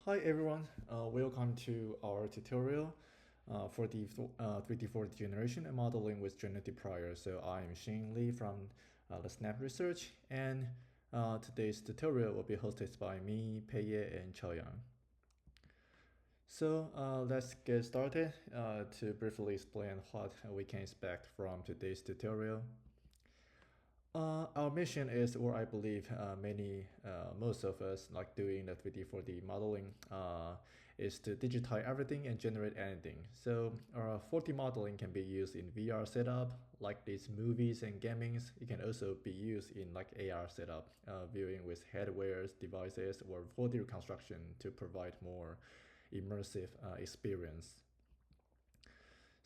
Hi everyone, welcome to our tutorial for the 3D 4D generation and modeling with generative prior. So I'm Shane Lee from the Snap Research, and today's tutorial will be hosted by me, Peiye, and Chaoyang. So let's get started to briefly explain what we can expect from today's tutorial. Our mission is, or I believe most of us like doing the 3D 4D modeling is to digitize everything and generate anything. So 4D modeling can be used in VR setup, like these movies and gamings. It can also be used in like AR setup, viewing with hardwares, devices, or 4D reconstruction to provide more immersive experience.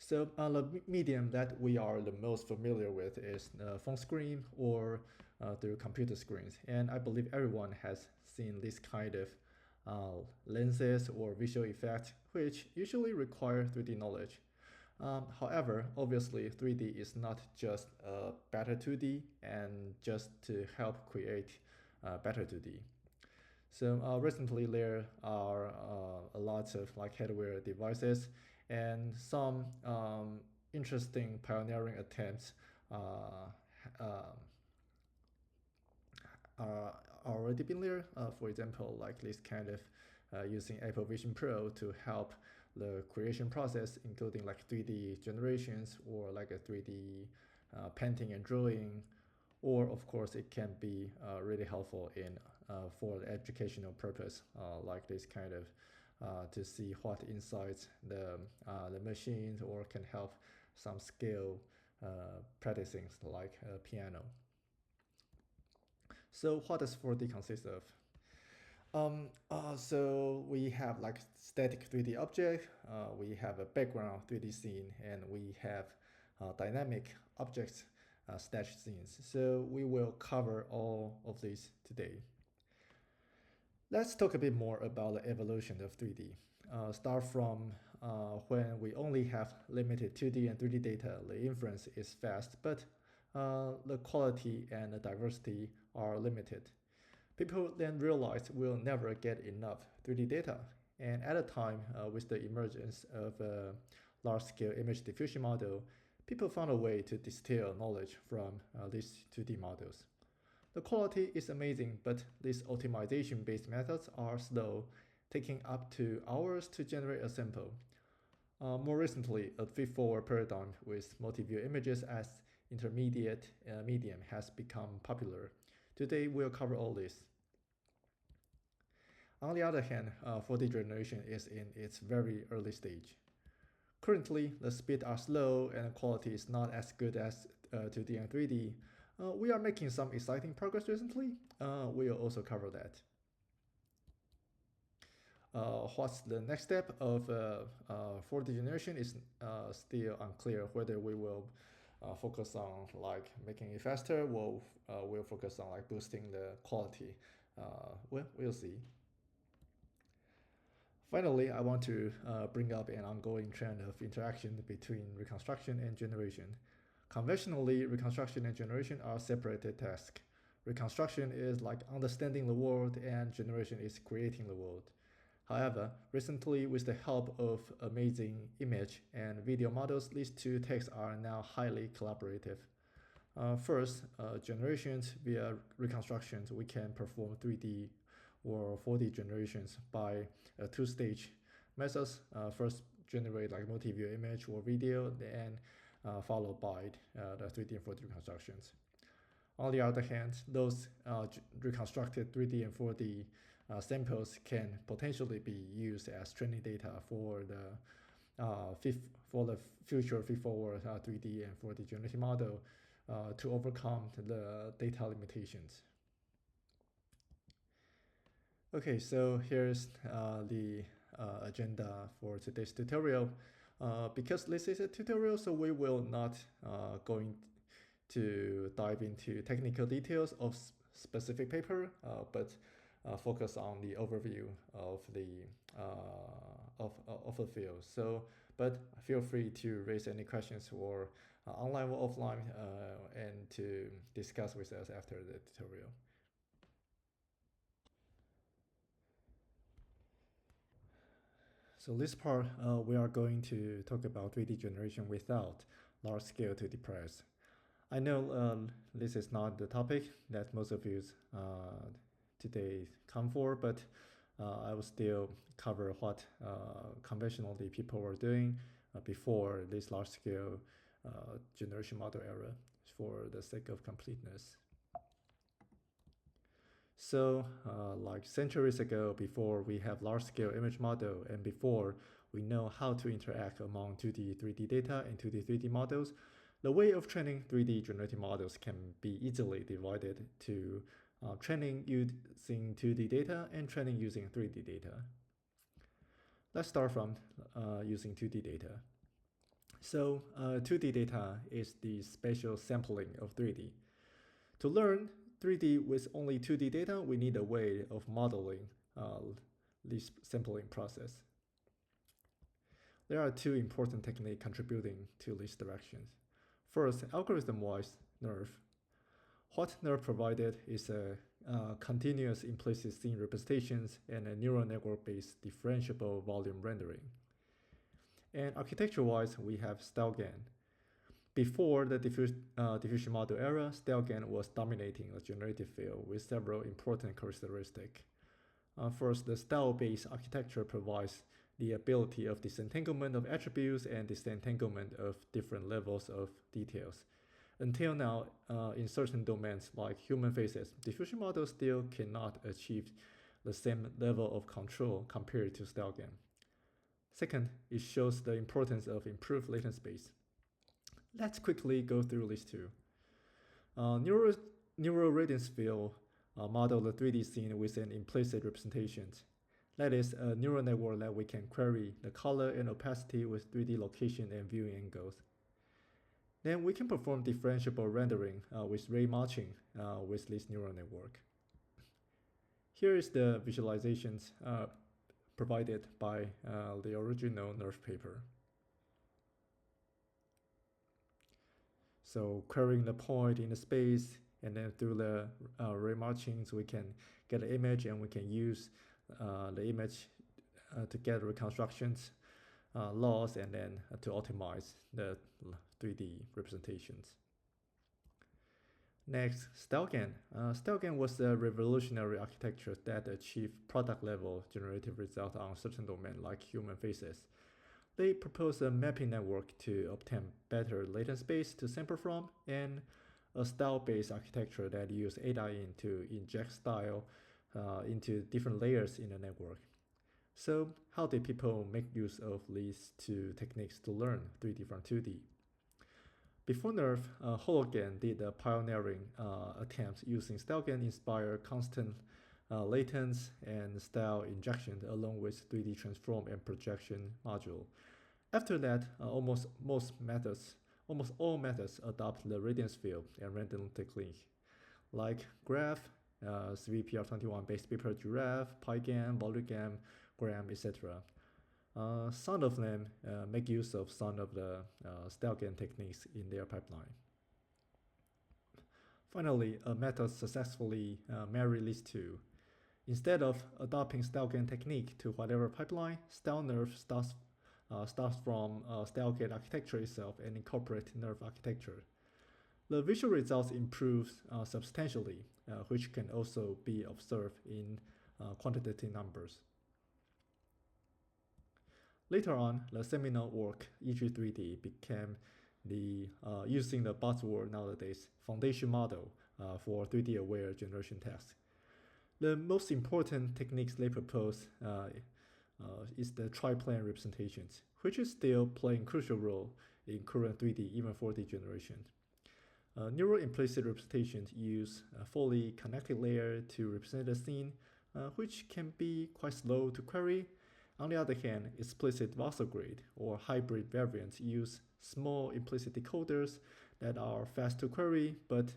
So the medium that we are the most familiar with is phone screen or through computer screens. And I believe everyone has seen this kind of lenses or visual effects, which usually require 3D knowledge. However, obviously 3D is not just better 2D and just to help create better 2D. So recently there are a lot of like hardware devices and some interesting pioneering attempts are already been there. For example, like this kind of using Apple Vision Pro to help the creation process, including like 3D generations or like a 3D painting and drawing. Or of course, it can be really helpful in for the educational purpose, like this kind of to see what inside the machines, or can help some skill practicing like piano. So what does 4D consist of? So we have like static 3D object, we have a background 3D scene, and we have dynamic objects stage scenes. So we will cover all of these today. Let's talk a bit more about the evolution of 3D. Start from when we only have limited 2D and 3D data, the inference is fast, but the quality and the diversity are limited. People then realized we'll never get enough 3D data. And at a time, with the emergence of a large-scale image diffusion model, people found a way to distill knowledge from these 2D models. The quality is amazing, but these optimization-based methods are slow, taking up to hours to generate a sample. More recently, a feed-forward paradigm with multi-view images as intermediate medium has become popular. Today, we'll cover all this. On the other hand, 4D generation is in its very early stage. Currently, the speed are slow and the quality is not as good as 2D and 3D. We are making some exciting progress recently. We'll also cover that. What's the next step of 4D generation is still unclear whether we will focus on like making it faster or we'll focus on like boosting the quality. We'll see. Finally, I want to bring up an ongoing trend of interaction between reconstruction and generation. Conventionally, reconstruction and generation are separated tasks. Reconstruction is like understanding the world, and generation is creating the world. However, recently, with the help of amazing image and video models, these two tasks are now highly collaborative. First, generations via reconstructions, we can perform 3D or 4D generations by two-stage methods. First, generate like multi-view image or video, then followed by the 3D and 4D reconstructions. On the other hand, those reconstructed 3D and 4D samples can potentially be used as training data for the future feed-forward 3D and 4D generative model to overcome the data limitations. Okay, so here's the agenda for today's tutorial. Because this is a tutorial, so we will not going to dive into technical details of specific paper, but focus on the overview of the field. So, but feel free to raise any questions or online or offline and to discuss with us after the tutorial. So this part, we are going to talk about 3D generation without large-scale 2D press. I know this is not the topic that most of you today come for, but I will still cover what conventionally people were doing before this large-scale generation model era for the sake of completeness. So like centuries ago, before we have large-scale image model and before we know how to interact among 2D, 3D data and 2D, 3D models, the way of training 3D generative models can be easily divided to training using 2D data and training using 3D data. Let's start from using 2D data. So 2D data is the spatial sampling of 3D. To learn 3D with only 2D data, we need a way of modeling this sampling process. There are two important techniques contributing to these directions. First, algorithm-wise NeRF. What NeRF provided is a continuous implicit scene representations and a neural network-based differentiable volume rendering. And architecture-wise, we have StyleGAN. Before the diffusion model era, StyleGAN was dominating the generative field with several important characteristics. First, the style-based architecture provides the ability of disentanglement of attributes and disentanglement of different levels of details. Until now, in certain domains like human faces, diffusion models still cannot achieve the same level of control compared to StyleGAN. Second, it shows the importance of improved latent space. Let's quickly go through these two. Neural radiance field model the 3D scene with an implicit representation. That is a neural network that we can query the color and opacity with 3D location and viewing angles. Then we can perform differentiable rendering with ray matching with this neural network. Here is the visualizations provided by the original NeRF paper. So querying the point in the space, and then through the ray matchings, we can get an image and we can use the image to get reconstructions, laws, and then to optimize the 3D representations. Next, StyleGAN. StyleGAN was a revolutionary architecture that achieved product-level generative results on certain domains like human faces. They proposed a mapping network to obtain better latent space to sample from and a style-based architecture that used ADA-in to inject style into different layers in the network. So how did people make use of these two techniques to learn 3D from 2D? Before NeRF, Hologan did a pioneering attempt using StyleGAN-inspired constant latence and style injection along with 3D transform and projection module. After that, almost all methods adopt the radiance field and random technique, like graph, CVPR21 based paper giraffe, PyGAN, VoluGAN, GRAM, etc. Some of them make use of some of the StyleGAN techniques in their pipeline. Finally, a method successfully married these two. Instead of adopting StyleGAN technique to whatever pipeline, StyleNeRF starts from StyleGAN architecture itself and incorporate NeRF architecture. The visual results improve substantially, which can also be observed in quantitative numbers. Later on, the seminal work, EG3D, became the using the buzzword nowadays, foundation model for 3D aware generation tasks. The most important techniques they propose is the triplane representations, which is still playing crucial role in current 3D, even 4D generation. Neural implicit representations use a fully connected layer to represent a scene, which can be quite slow to query. On the other hand, explicit voxel grid or hybrid variants use small implicit decoders that are fast to query, but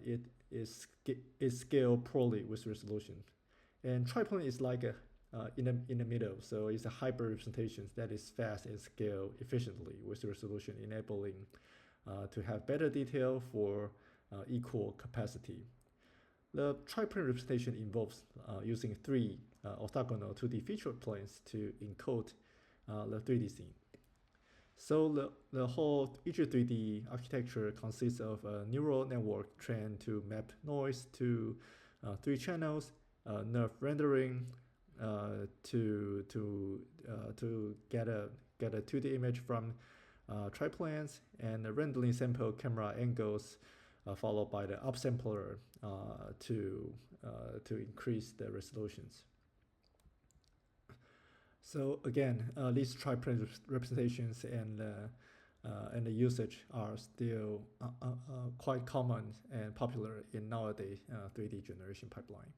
it scaled poorly with resolution. And triplane is like a in the middle, so it's a hybrid representation that is fast and scale efficiently with resolution, enabling to have better detail for equal capacity. The triplane representation involves using three orthogonal 2D feature planes to encode the 3D scene. So the whole EG3D architecture consists of a neural network trained to map noise to 3 channels, nerve rendering to get a 2D image from triplanes, and a rendering sample camera angles followed by the upsampler to increase the resolutions. So again, these triplane representations and the usage are still quite common and popular in nowadays 3D generation pipeline.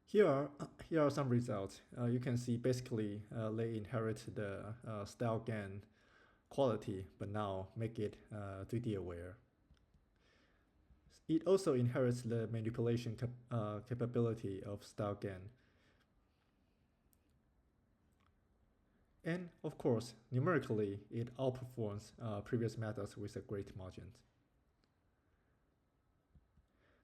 Here are some results. You can see basically they inherit the style GAN quality, but now make it 3D aware. It also inherits the manipulation capability of style GAN. And of course, numerically, it outperforms previous methods with a great margin.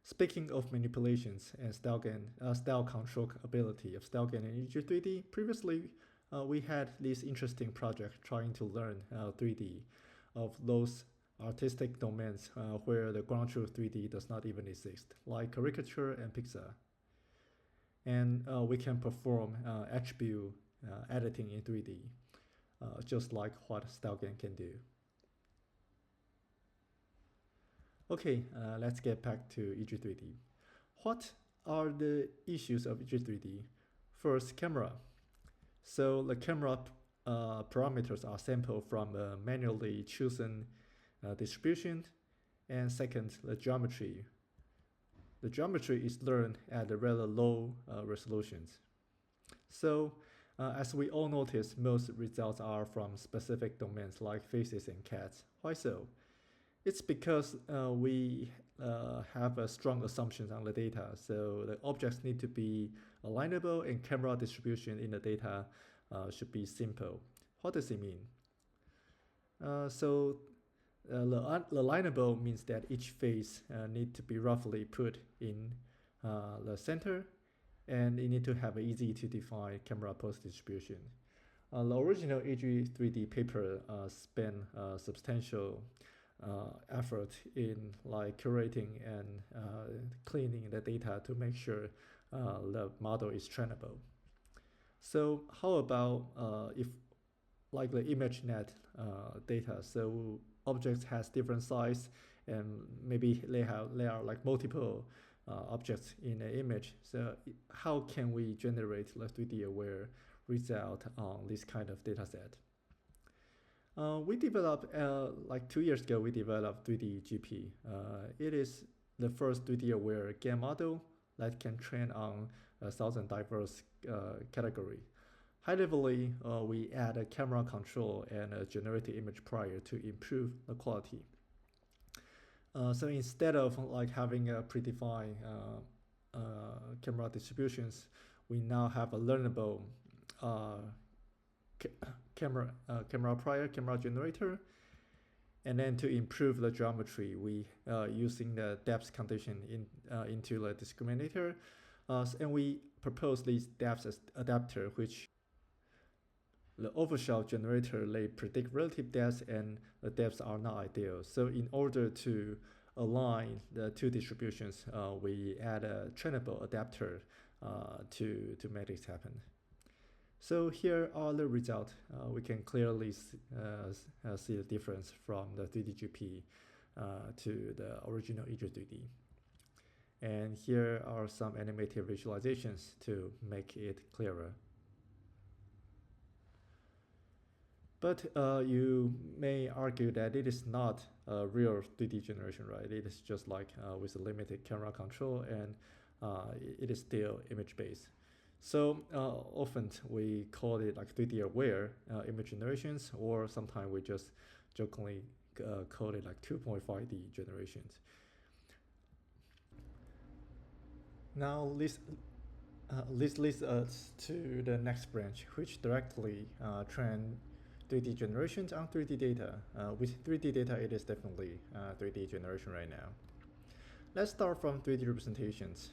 Speaking of manipulations and style control ability of style GAN in EG3D, previously we had this interesting project trying to learn 3D of those artistic domains where the ground truth 3D does not even exist, like caricature and pixel. And we can perform attribute editing in 3D, just like what style GAN can do. Okay, let's get back to EG3D. What are the issues of EG3D? First, camera. So the camera parameters are sampled from a manually chosen distribution. And second, the geometry. The geometry is learned at a rather low resolutions. So as we all notice, most results are from specific domains like faces and cats. Why so? It's because we have a strong assumptions on the data. So the objects need to be alignable, and camera distribution in the data should be simple. What does it mean? The alignable means that each face need to be roughly put in the center, and it need to have an easy to define camera pose distribution. The original EG3D paper spent substantial effort in like curating and cleaning the data to make sure the model is trainable. So how about if like the ImageNet data, so objects has different size and maybe they are like multiple objects in an image. So how can we generate the 3D aware result on this kind of data set? We developed, like 2 years ago, we developed 3D GP. It is the first 3D aware GAN model that can train on 1,000 diverse category. High levelly, we add a camera control and a generated image prior to improve the quality. So instead of like having a predefined camera distributions, we now have a learnable camera prior, camera generator, and then to improve the geometry, we using the depth condition into the discriminator, and we propose this depth adapter, which the overshot generator, they predict relative depths, and the depths are not ideal. So in order to align the two distributions, we add a trainable adapter to make this happen. So here are the results. We can clearly see the difference from the 3D-GP to the original EG3D. And here are some animated visualizations to make it clearer. But you may argue that it is not a real 3D generation, right? It is just like with a limited camera control, and it is still image-based. So often we call it like 3D aware image generations, or sometimes we just jokingly call it like 2.5D generations. Now this leads us to the next branch, which directly train 3D generations on 3D data. With 3D data, it is definitely 3D generation right now. Let's start from 3D representations.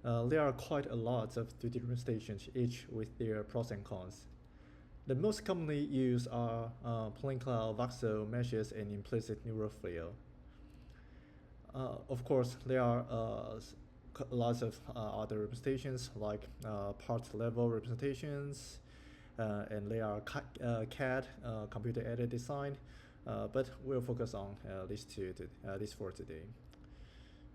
There are quite a lot of 3D representations, each with their pros and cons. The most commonly used are plain cloud, voxel, meshes, and implicit neural field. Of course, there are lots of other representations like part level representations, and they are CAD, computer aided design, but we'll focus on these four today.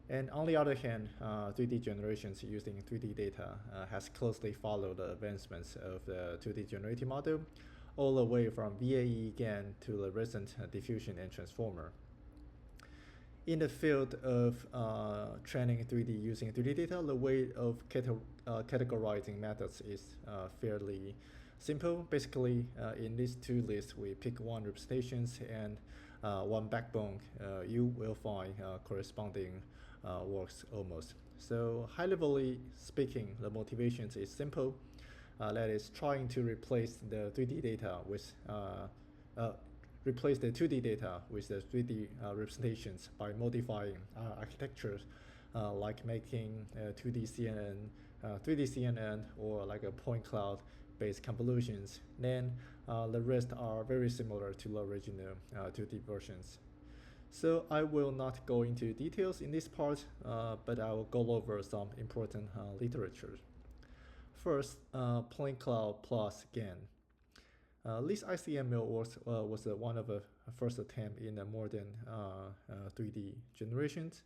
And on the other hand, 3D generations using 3D data has closely followed the advancements of the 2D generative model, all the way from VAE GAN to the recent diffusion and transformer. In the field of training 3D using 3D data, the way of categorizing methods is fairly simple. Basically, in these two lists, we pick one representations and one backbone. You will find corresponding works almost. So high-levelly speaking, the motivations is simple. That is trying to replace the 3D data with replace the 2D data with the 3D representations by modifying architectures like making 2D CNN, 3D CNN, or like a point cloud based convolutions. Then the rest are very similar to the original 2D versions. So I will not go into details in this part, but I will go over some important literature. First, point cloud plus GAN. This ICML was one of the first attempt in a modern 3D generations.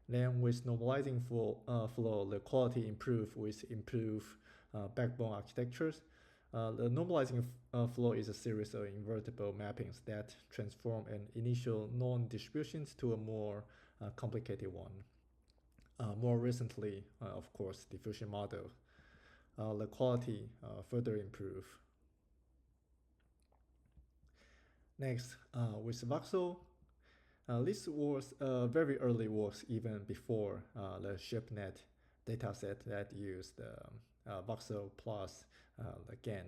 Then with normalizing flow, the quality improved with improved backbone architectures. The normalizing flow is a series of invertible mappings that transform an initial non-distributions to a more complicated one. More recently, of course, diffusion model. The quality further improved. Next, with voxel, this was very early works even before the ShipNet dataset that used voxel plus the GAN.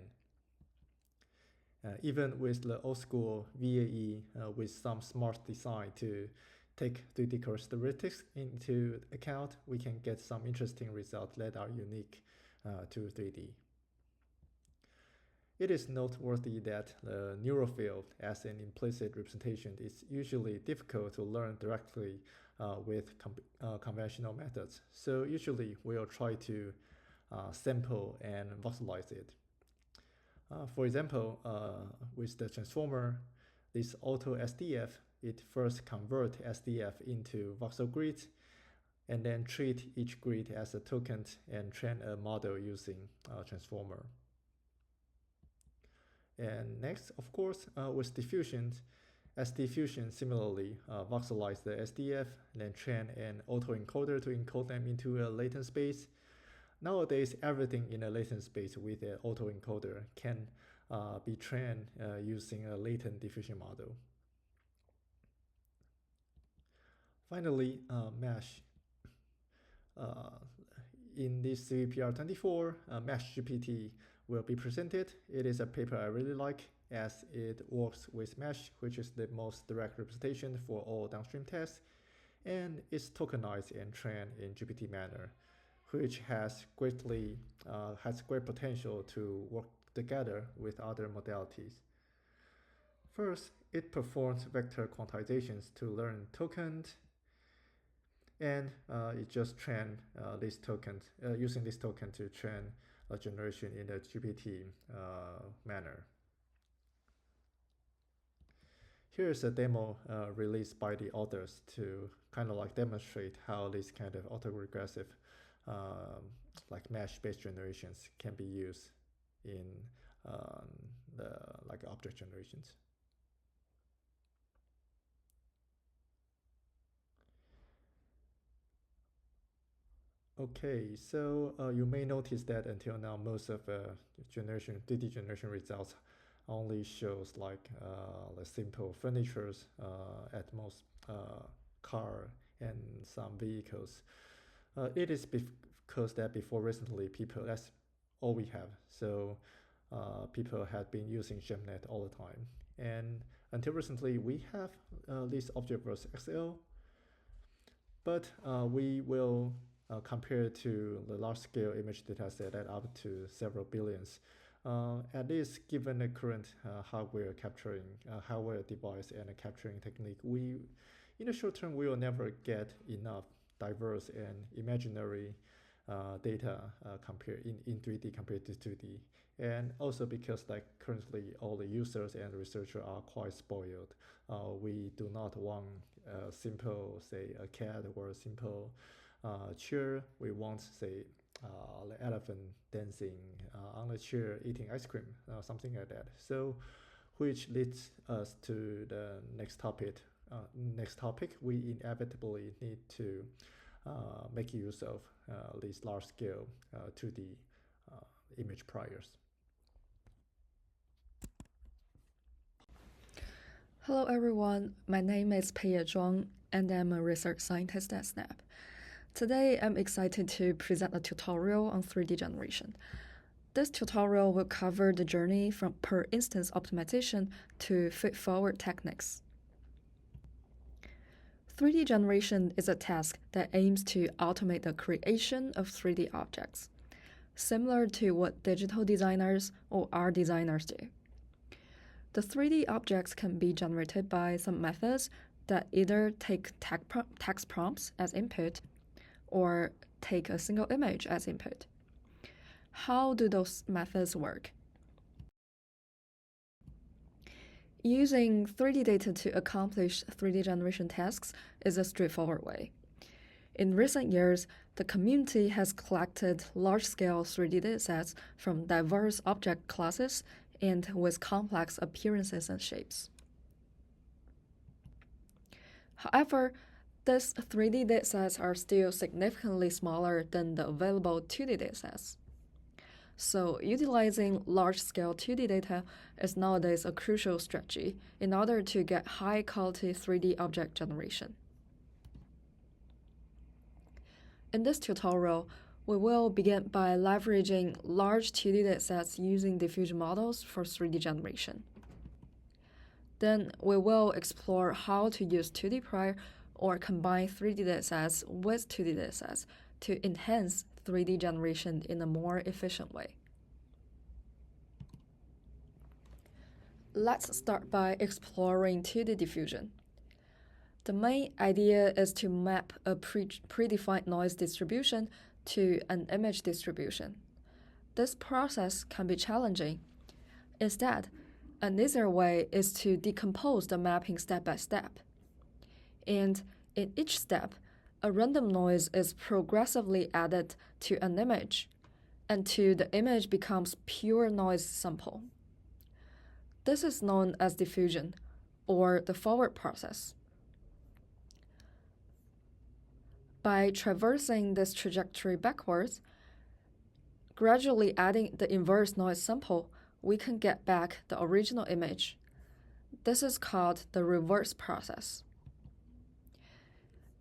Even with the old school VAE with some smart design to take 3D characteristics into account, we can get some interesting results that are unique to 3D. It is noteworthy that the neural field as an implicit representation is usually difficult to learn directly with conventional methods. So usually we'll try to sample and voxelize it. For example, with the transformer, this auto SDF, it first converts SDF into voxel grids and then treat each grid as a token and train a model using transformer. And next, of course, with diffusion, as diffusion similarly voxelize the SDF, then train an autoencoder to encode them into a latent space. Nowadays, everything in a latent space with an autoencoder can be trained using a latent diffusion model. Finally, MeSH. In this CVPR24, MeSH GPT will be presented. It is a paper I really like as it works with MeSH, which is the most direct representation for all downstream tests, and is tokenized and trained in GPT manner, which has great potential to work together with other modalities. First, it performs vector quantizations to learn tokens, and it just train this token using this token to train a generation in a GPT manner. Here is a demo released by the authors to kind of like demonstrate how this kind of autoregressive like mesh-based generations can be used in the like object generations. Okay, so you may notice that until now most of 3D generation results only shows like the simple furnitures, at most car and some vehicles. It is because that before recently that's all we have. So people had been using ShipNet all the time. And until recently we have this Observerse XL, but we will compared to the large-scale image data set at up to several billions. At least given the current hardware device and capturing technique, in the short term, we will never get enough diverse and imaginary data compared in 3D compared to 2D. And also because like currently all the users and researchers are quite spoiled. We do not want a simple, say, a cat or a simple chair. We want, say, the elephant dancing on the chair eating ice cream, something like that. So, which leads us to the next topic. We inevitably need to make use of these large-scale 2D image priors. Hello everyone, my name is Pei Zhuang and I'm a research scientist at Snap. Today I'm excited to present a tutorial on 3D generation. This tutorial will cover the journey from per instance optimization to feed-forward techniques. 3D generation is a task that aims to automate the creation of 3D objects, similar to what digital designers or art designers do. The 3D objects can be generated by some methods that either take text prompts as input or take a single image as input. How do those methods work? Using 3D data to accomplish 3D generation tasks is a straightforward way. In recent years, the community has collected large-scale 3D datasets from diverse object classes and with complex appearances and shapes. However, these 3D datasets are still significantly smaller than the available 2D datasets. So, utilizing large-scale 2D data is nowadays a crucial strategy in order to get high-quality 3D object generation. In this tutorial, we will begin by leveraging large 2D datasets using diffusion models for 3D generation. Then we will explore how to use 2D prior or combine 3D datasets with 2D datasets to enhance 3D generation in a more efficient way. Let's start by exploring 2D diffusion. The main idea is to map a predefined noise distribution to an image distribution. This process can be challenging. Instead, an easier way is to decompose the mapping step by step. And in each step, a random noise is progressively added to an image until the image becomes pure noise sample. This is known as diffusion, or the forward process. By traversing this trajectory backwards, gradually adding the inverse noise sample, we can get back the original image. This is called the reverse process.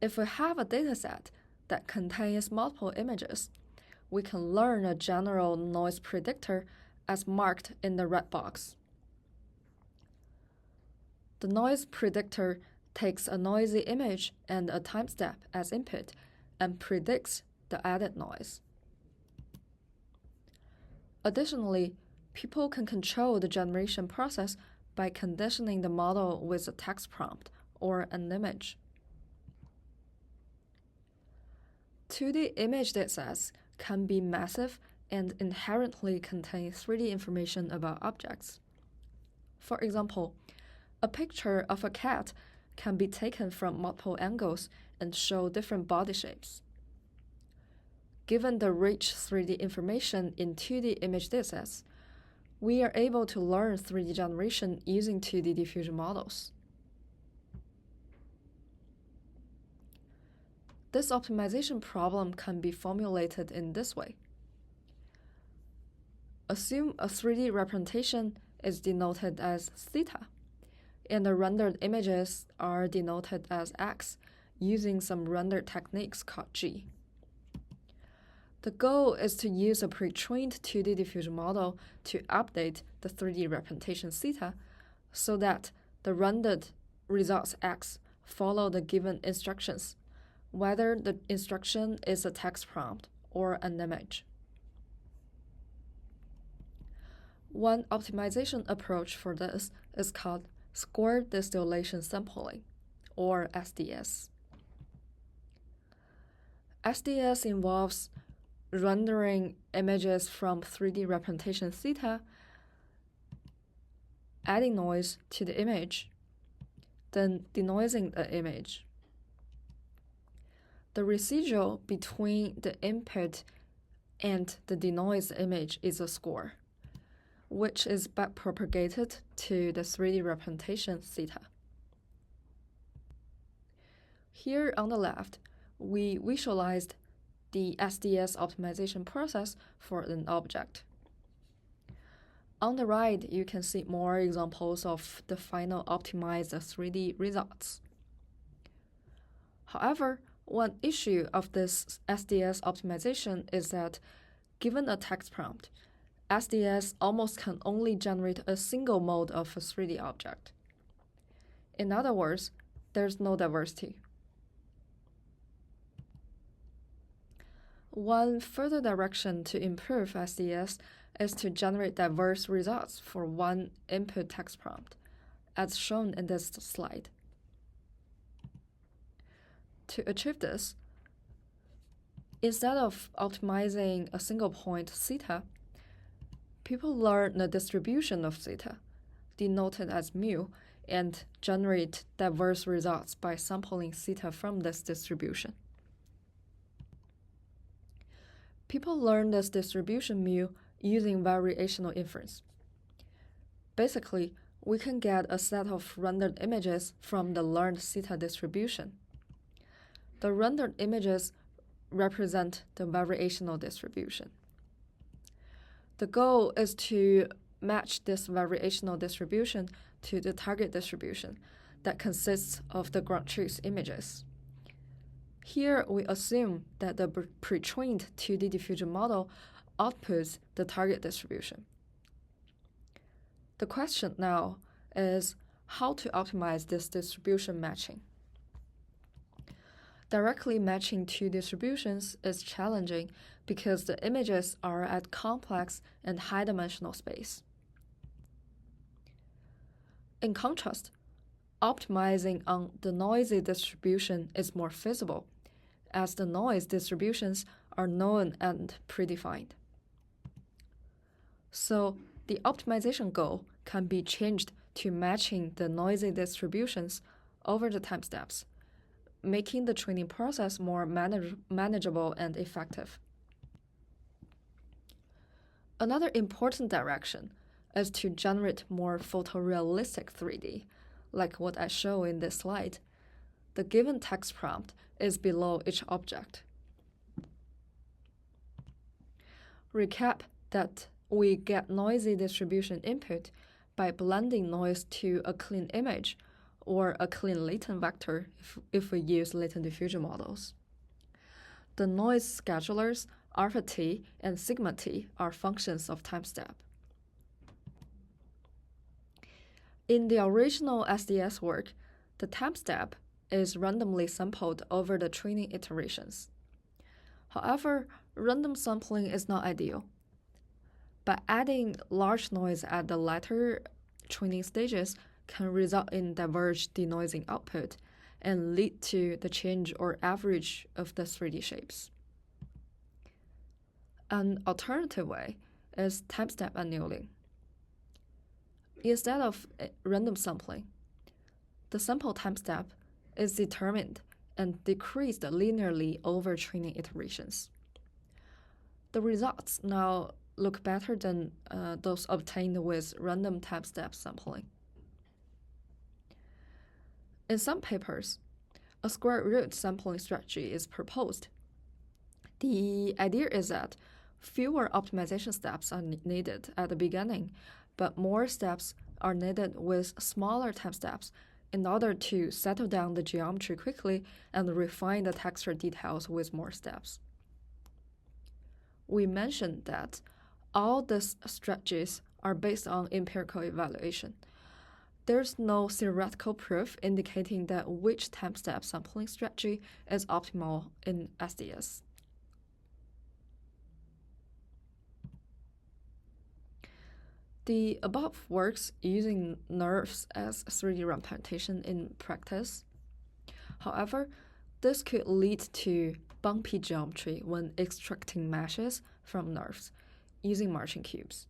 If we have a dataset that contains multiple images, we can learn a general noise predictor as marked in the red box. The noise predictor takes a noisy image and a time step as input and predicts the added noise. Additionally, people can control the generation process by conditioning the model with a text prompt or an image. 2D image datasets can be massive and inherently contain 3D information about objects. For example, a picture of a cat can be taken from multiple angles and show different body shapes. Given the rich 3D information in 2D image datasets, we are able to learn 3D generation using 2D diffusion models. This optimization problem can be formulated in this way. Assume a 3D representation is denoted as theta, and the rendered images are denoted as x using some render techniques called G. The goal is to use a pre-trained 2D diffusion model to update the 3D representation theta so that the rendered results x follow the given instructions, whether the instruction is a text prompt or an image. One optimization approach for this is called score distillation sampling, or SDS. SDS involves rendering images from 3D representation theta, adding noise to the image, then denoising the image. The residual between the input and the denoised image is a score, which is backpropagated to the 3D representation theta. Here on the left, we visualized the SDS optimization process for an object. On the right, you can see more examples of the final optimized 3D results. However, one issue of this SDS optimization is that, given a text prompt, SDS almost can only generate a single mode of a 3D object. In other words, there's no diversity. One further direction to improve SDS is to generate diverse results for one input text prompt, as shown in this slide. To achieve this, instead of optimizing a single point theta, people learn the distribution of theta, denoted as mu, and generate diverse results by sampling theta from this distribution. People learn this distribution mu using variational inference. Basically, we can get a set of rendered images from the learned theta distribution. The rendered images represent the variational distribution. The goal is to match this variational distribution to the target distribution that consists of the ground truth images. Here, we assume that the pre-trained 2D diffusion model outputs the target distribution. The question now is how to optimize this distribution matching. Directly matching two distributions is challenging because the images are at complex and high-dimensional space. In contrast, optimizing on the noisy distribution is more feasible, as the noise distributions are known and predefined. So, the optimization goal can be changed to matching the noisy distributions over the time steps, making the training process more manageable and effective. Another important direction is to generate more photorealistic 3D, like what I show in this slide. The given text prompt is below each object. Recap that we get noisy distribution input by blending noise to a clean image or a clean latent vector if we use latent diffusion models. The noise schedulers alpha t and sigma t are functions of time step. In the original SDS work, the time step is randomly sampled over the training iterations. However, random sampling is not ideal. By adding large noise at the latter training stages can result in diverged denoising output and lead to the change or average of the 3D shapes. An alternative way is time step annealing. Instead of random sampling, the sample time step is determined and decreased linearly over training iterations. The results now look better than those obtained with random time step sampling. In some papers, a square root sampling strategy is proposed. The idea is that fewer optimization steps are needed at the beginning, but more steps are needed with smaller time steps in order to settle down the geometry quickly and refine the texture details with more steps. We mentioned that all these strategies are based on empirical evaluation. there's no theoretical proof indicating that which time-step sampling strategy is optimal in SDS. The above works using nerves as 3D representation in practice. However, this could lead to bumpy geometry when extracting meshes from nerves using marching cubes.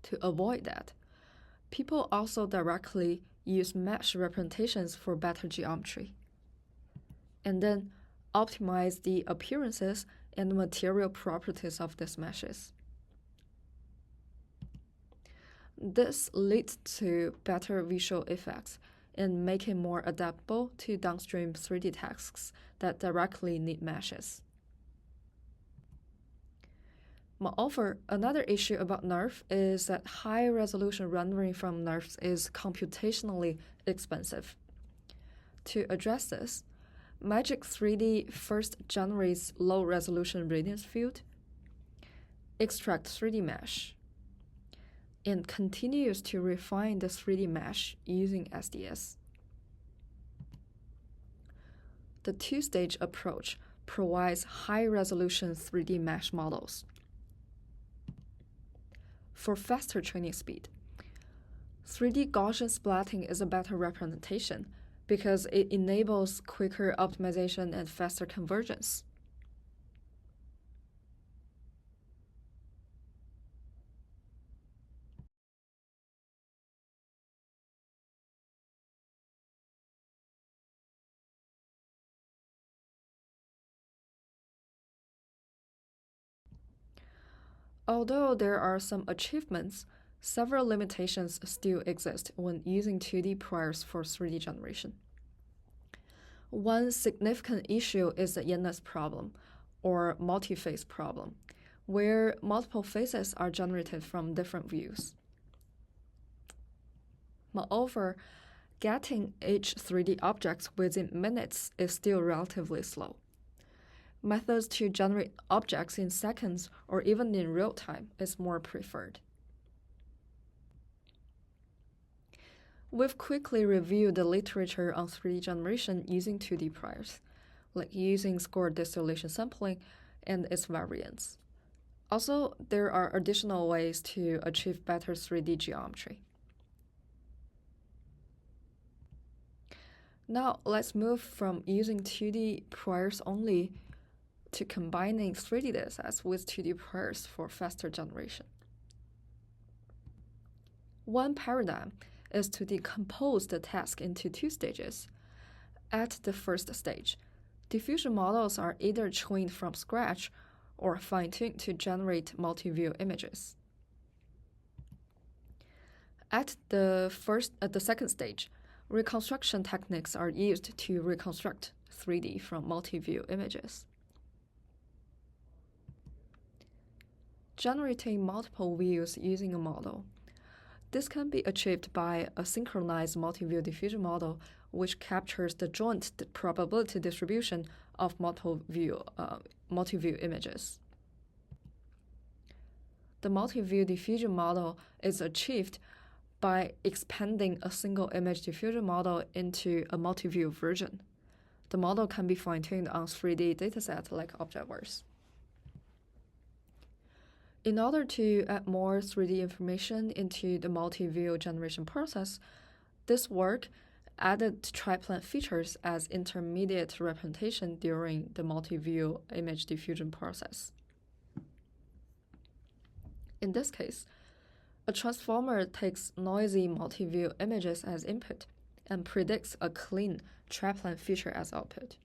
To avoid that, people also directly use mesh representations for better geometry, and then optimize the appearances and material properties of these meshes. This leads to better visual effects and make it more adaptable to downstream 3D tasks that directly need meshes. Moreover, another issue about NeRF is that high-resolution rendering from NeRFs is computationally expensive. To address this, Magic 3D first generates low-resolution radiance field, extracts 3D mesh, and continues to refine the 3D mesh using SDS. The two-stage approach provides high-resolution 3D mesh models. For faster training speed, 3D Gaussian splatting is a better representation because it enables quicker optimization and faster convergence. Although there are some achievements, several limitations still exist when using 2D priors for 3D generation. One significant issue is the Yannis problem, or multi-phase problem, where multiple phases are generated from different views. Moreover, getting each 3D object within minutes is still relatively slow. Methods to generate objects in seconds or even in real time is more preferred. We've quickly reviewed the literature on 3D generation using 2D priors, like using scored distillation sampling and its variants. Also, there are additional ways to achieve better 3D geometry. Now, let's move from using 2D priors only to combining 3D datasets with 2D priors for faster generation. One paradigm is to decompose the task into two stages. At the first stage, diffusion models are either trained from scratch or fine-tuned to generate multi-view images. At the second stage, reconstruction techniques are used to reconstruct 3D from multi-view images. Generating multiple views using a model. This can be achieved by a synchronized multi-view diffusion model which captures the joint probability distribution of multi-view images. The multi-view diffusion model is achieved by expanding a single image diffusion model into a multi-view version. The model can be fine-tuned on 3D dataset like Objectverse. In order to add more 3D information into the multi-view generation process, this work added triplant features as intermediate representation during the multi-view image diffusion process. In this case, a transformer takes noisy multi-view images as input and predicts a clean triplant feature as output.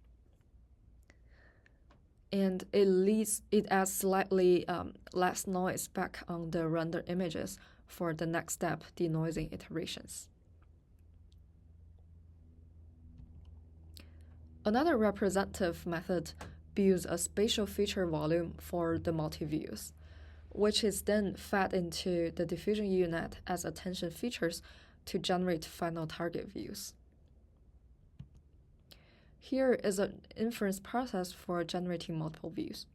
And it adds slightly less noise back on the rendered images for the next step denoising iterations. Another representative method builds a spatial feature volume for the multi-views, which is then fed into the diffusion unit as attention features to generate final target views. Here is an inference process for generating multiple views.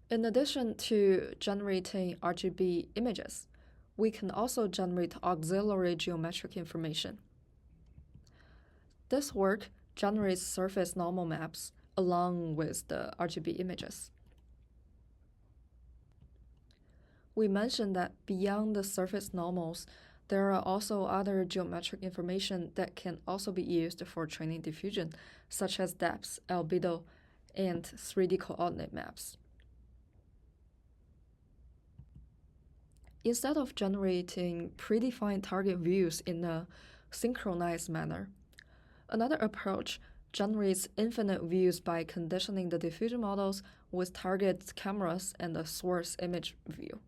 In addition to generating RGB images, we can also generate auxiliary geometric information. This work generates surface normal maps along with the RGB images. We mentioned that beyond the surface normals, there are also other geometric information that can also be used for training diffusion, such as depth, albedo, and 3D coordinate maps. Instead of generating predefined target views in a synchronized manner, another approach generates infinite views by conditioning the diffusion models with target cameras and a source image view.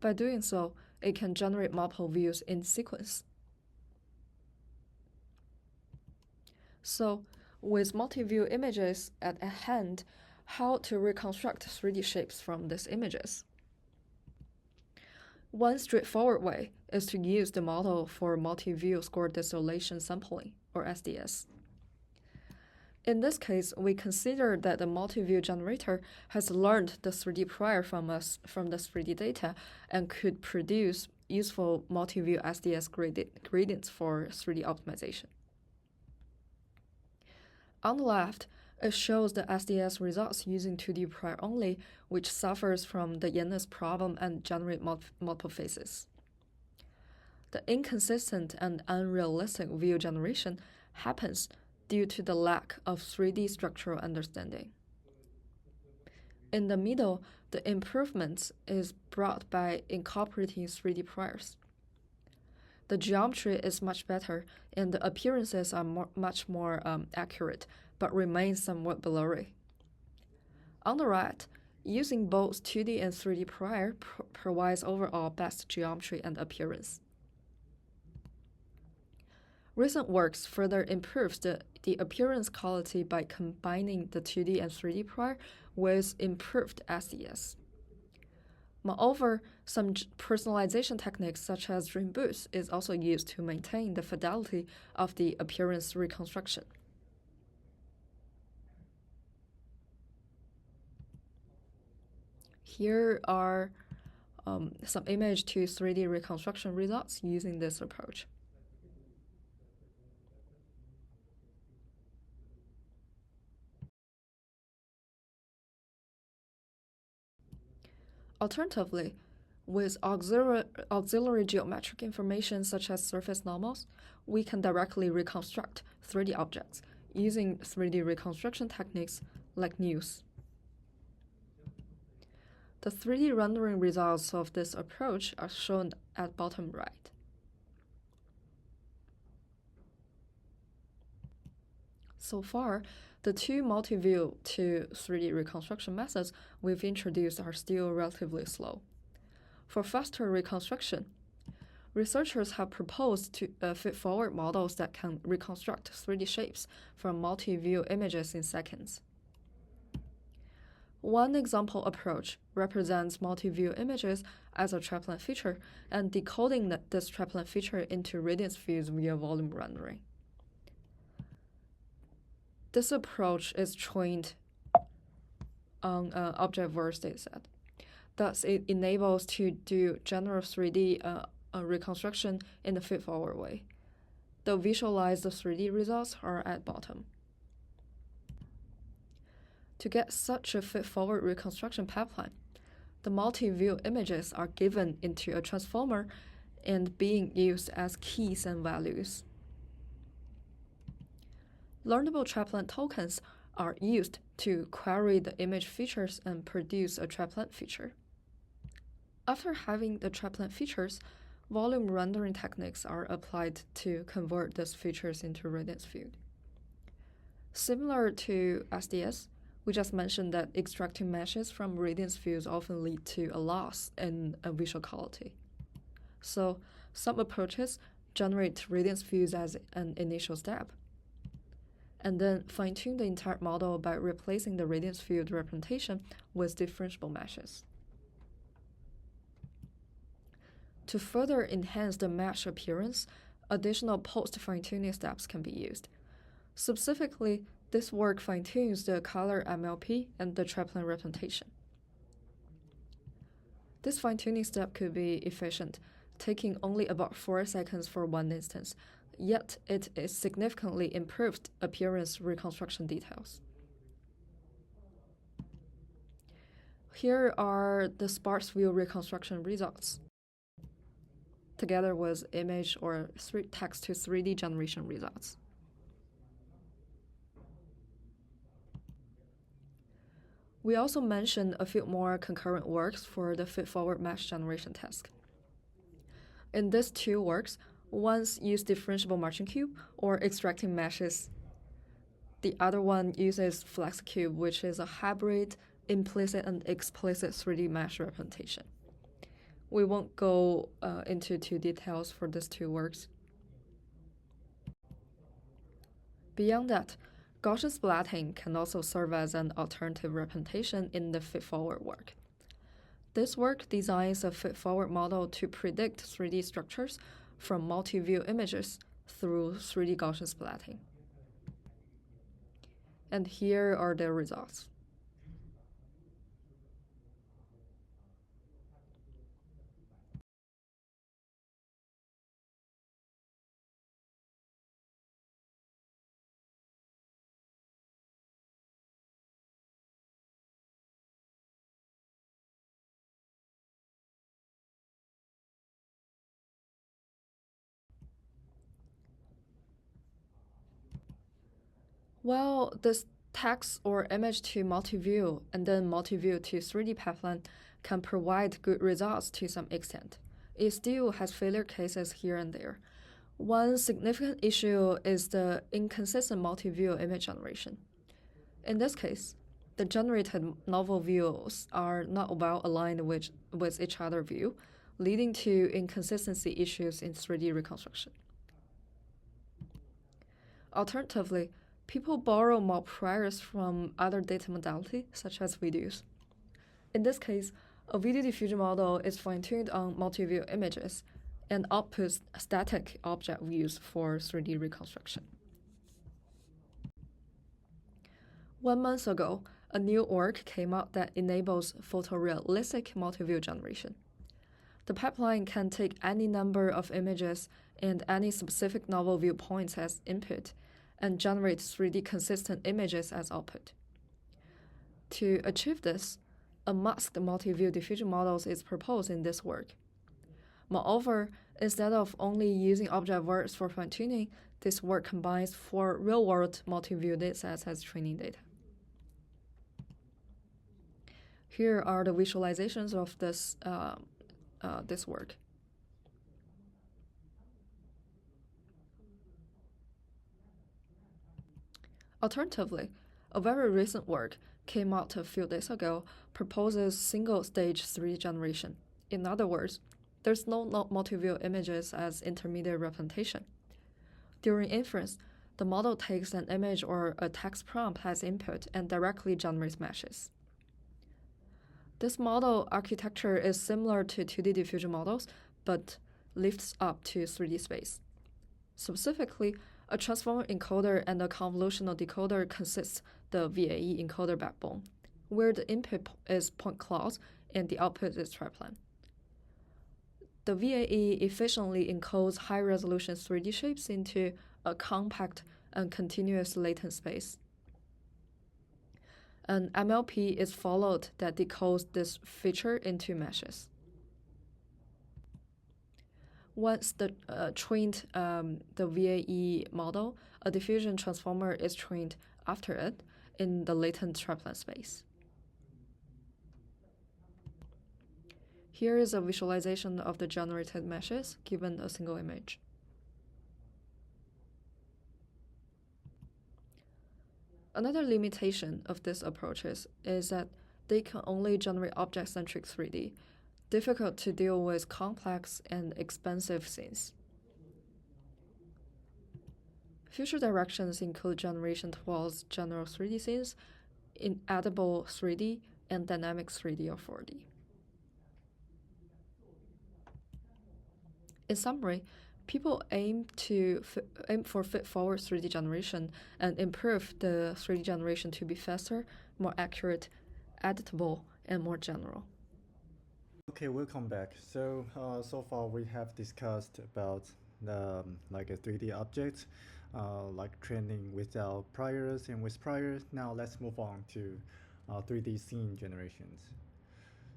By doing so, it can generate multiple views in sequence. So, with multi-view images at hand, how to reconstruct 3D shapes from these images? One straightforward way is to use the model for multi-view score distillation sampling, or SDS. In this case, we consider that the multi-view generator has learned the 3D prior from the 3D data and could produce useful multi-view SDS gradients for 3D optimization. On the left, it shows the SDS results using 2D prior only, which suffers from the Yannis problem and generate multiple faces. The inconsistent and unrealistic view generation happens due to the lack of 3D structural understanding. In the middle, the improvement is brought by incorporating 3D priors. The geometry is much better, and the appearances are much more accurate, but remain somewhat blurry. On the right, using both 2D and 3D prior provides overall best geometry and appearance. Recent works further improves the appearance quality by combining the 2D and 3D prior with improved SDS. Moreover, some personalization techniques such as Dream Boost is also used to maintain the fidelity of the appearance reconstruction. Here are some image to 3D reconstruction results using this approach. Alternatively, with auxiliary geometric information such as surface normals, we can directly reconstruct 3D objects using 3D reconstruction techniques like news. The 3D rendering results of this approach are shown at bottom right. So far, the two multi-view to 3D reconstruction methods we've introduced are still relatively slow. For faster reconstruction, researchers have proposed to feed-forward models that can reconstruct 3D shapes from multi-view images in seconds. One example approach represents multi-view images as a triplet feature and decoding this triplet feature into radiance fields via volume rendering. This approach is trained on an object-verse dataset. Thus, it enables to do general 3D reconstruction in a feed-forward way. The visualized 3D results are at bottom. To get such a feed-forward reconstruction pipeline, the multi-view images are given into a transformer and being used as keys and values. Learnable triplet tokens are used to query the image features and produce a triplet feature. After having the triplet features, volume rendering techniques are applied to convert these features into radiance field. Similar to SDS, we just mentioned that extracting meshes from radiance fields often lead to a loss in visual quality. So, some approaches generate radiance fields as an initial step, and then fine-tune the entire model by replacing the radiance field representation with differentiable meshes. To further enhance the mesh appearance, additional post-fine-tuning steps can be used. Specifically, This work fine-tunes the color MLP and the triplet representation. This fine-tuning step could be efficient, taking only about 4 seconds for one instance, yet it is significantly improved appearance reconstruction details. Here are the sparse view reconstruction results, together with image or text to 3D generation results. We also mentioned a few more concurrent works for the feed-forward mesh generation task. In these two works, one uses differentiable marching cube or extracting meshes. The other one uses FlexCube, which is a hybrid implicit and explicit 3D mesh representation. We won't go into too details for these two works. Beyond that, Gaussian splatting can also serve as an alternative representation in the feed-forward work. This work designs a feed-forward model to predict 3D structures from multi-view images through 3D Gaussian splatting. And here are the results. Well, this text or image to multi-view and then multi-view to 3D pipeline can provide good results to some extent. It still has failure cases here and there. One significant issue is the inconsistent multi-view image generation. In this case, the generated novel views are not well aligned with each other view, leading to inconsistency issues in 3D reconstruction. Alternatively, people borrow more priors from other data modalities, such as videos. In this case, a video diffusion model is fine-tuned on multi-view images and outputs static object views for 3D reconstruction. 1 month ago, a new work came out that enables photorealistic multi-view generation. The pipeline can take any number of images and any specific novel viewpoints as input, and generate 3D consistent images as output. To achieve this, a masked multi-view diffusion model is proposed in this work. Moreover, instead of only using object words for fine-tuning, this work combines 4 real-world multi-view datasets as training data. Here are the visualizations of this work. Alternatively, a very recent work came out a few days ago proposes single-stage 3D generation. In other words, there's no multi-view images as intermediate representation. During inference, the model takes an image or a text prompt as input and directly generates meshes. This model architecture is similar to 2D diffusion models, but lifts up to 3D space. Specifically, a transformer encoder and a convolutional decoder consists the VAE encoder backbone, where the input is point clouds and the output is triplan. The VAE efficiently encodes high-resolution 3D shapes into a compact and continuous latent space. An MLP is followed that decodes this feature into meshes. Once trained the VAE model, a diffusion transformer is trained after it in the latent triplan space. Here is a visualization of the generated meshes given a single image. Another limitation of these approaches is that they can only generate object-centric 3D, difficult to deal with complex and expensive scenes. Future directions include generation towards general 3D scenes, inedible 3D, and dynamic 3D or 4D. In summary, people aim for feed-forward 3D generation and improve the 3D generation to be faster, more accurate, editable, and more general. Okay, welcome back. So far we have discussed about like a 3D object, like training without priors and with priors. Now let's move on to 3D scene generations.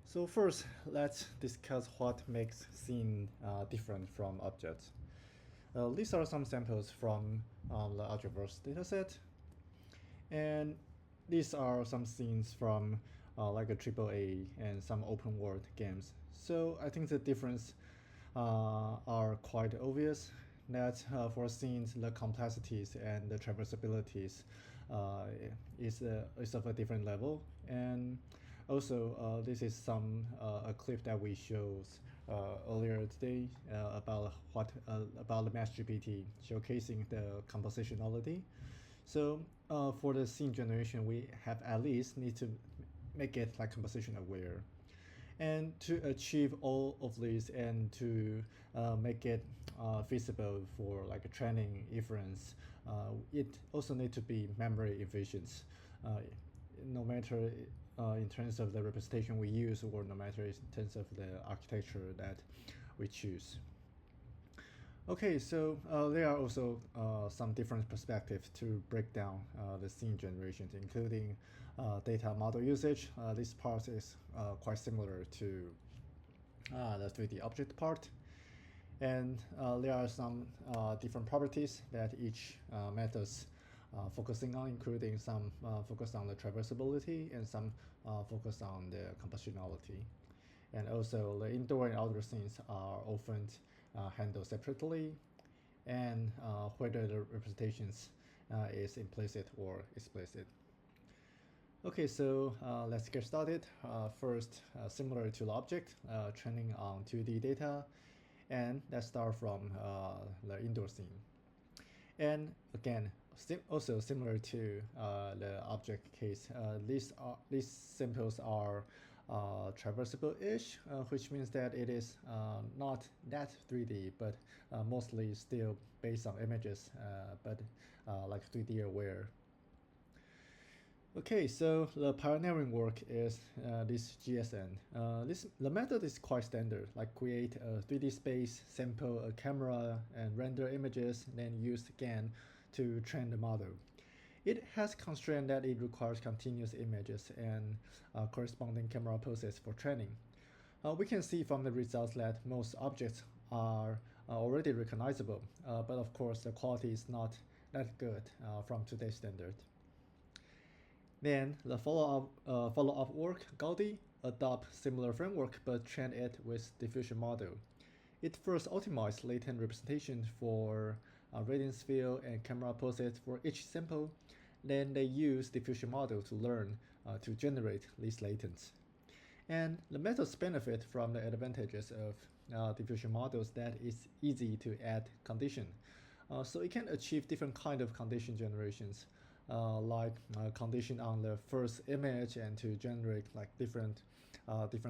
So first, let's discuss what makes scene different from objects. These are some samples from the Algebras dataset, and these are some scenes from like a AAA and some open world games. So I think the difference are quite obvious. That for scenes, the complexities and the traversabilities uh, is of a different level. And also, this is a clip that we showed earlier today about the Mass GPT showcasing the compositionality. So for the scene generation, we have at least need to make it like composition aware. And to achieve all of these and to make it feasible for like a training inference, it also need to be memory efficient, no matter in terms of the representation we use or no matter in terms of the architecture that we choose. Okay, so there are also some different perspectives to break down the scene generations, including data model usage. This part is quite similar to the 3D object part. And there are some different properties that each methods focusing on, including some focus on the traversability and some focus on the compositionality. And also the indoor and outdoor scenes are often handled separately, and whether the representations is implicit or explicit. Okay, so let's get started. First, similar to the object, training on 2D data, and let's start from the indoor scene. And again, also similar to the object case, these samples are traversable-ish, which means that it is not that 3D, but mostly still based on images, but like 3D aware. Okay, so the pioneering work is this GSN. The method is quite standard, like create a 3D space, sample a camera, and render images, then use GAN to train the model. It has constraint that it requires continuous images and corresponding camera poses for training. We can see from the results that most objects are already recognizable, but of course the quality is not that good from today's standard. Then the follow-up work, Gaudi, adopt similar framework but train it with diffusion model. It first optimized latent representation for radiance field and camera poses for each sample. Then they use diffusion model to learn to generate these latents. And the methods benefit from the advantages of diffusion models that it's easy to add condition. So it can achieve different kind of condition generations, like condition on the first image and to generate like different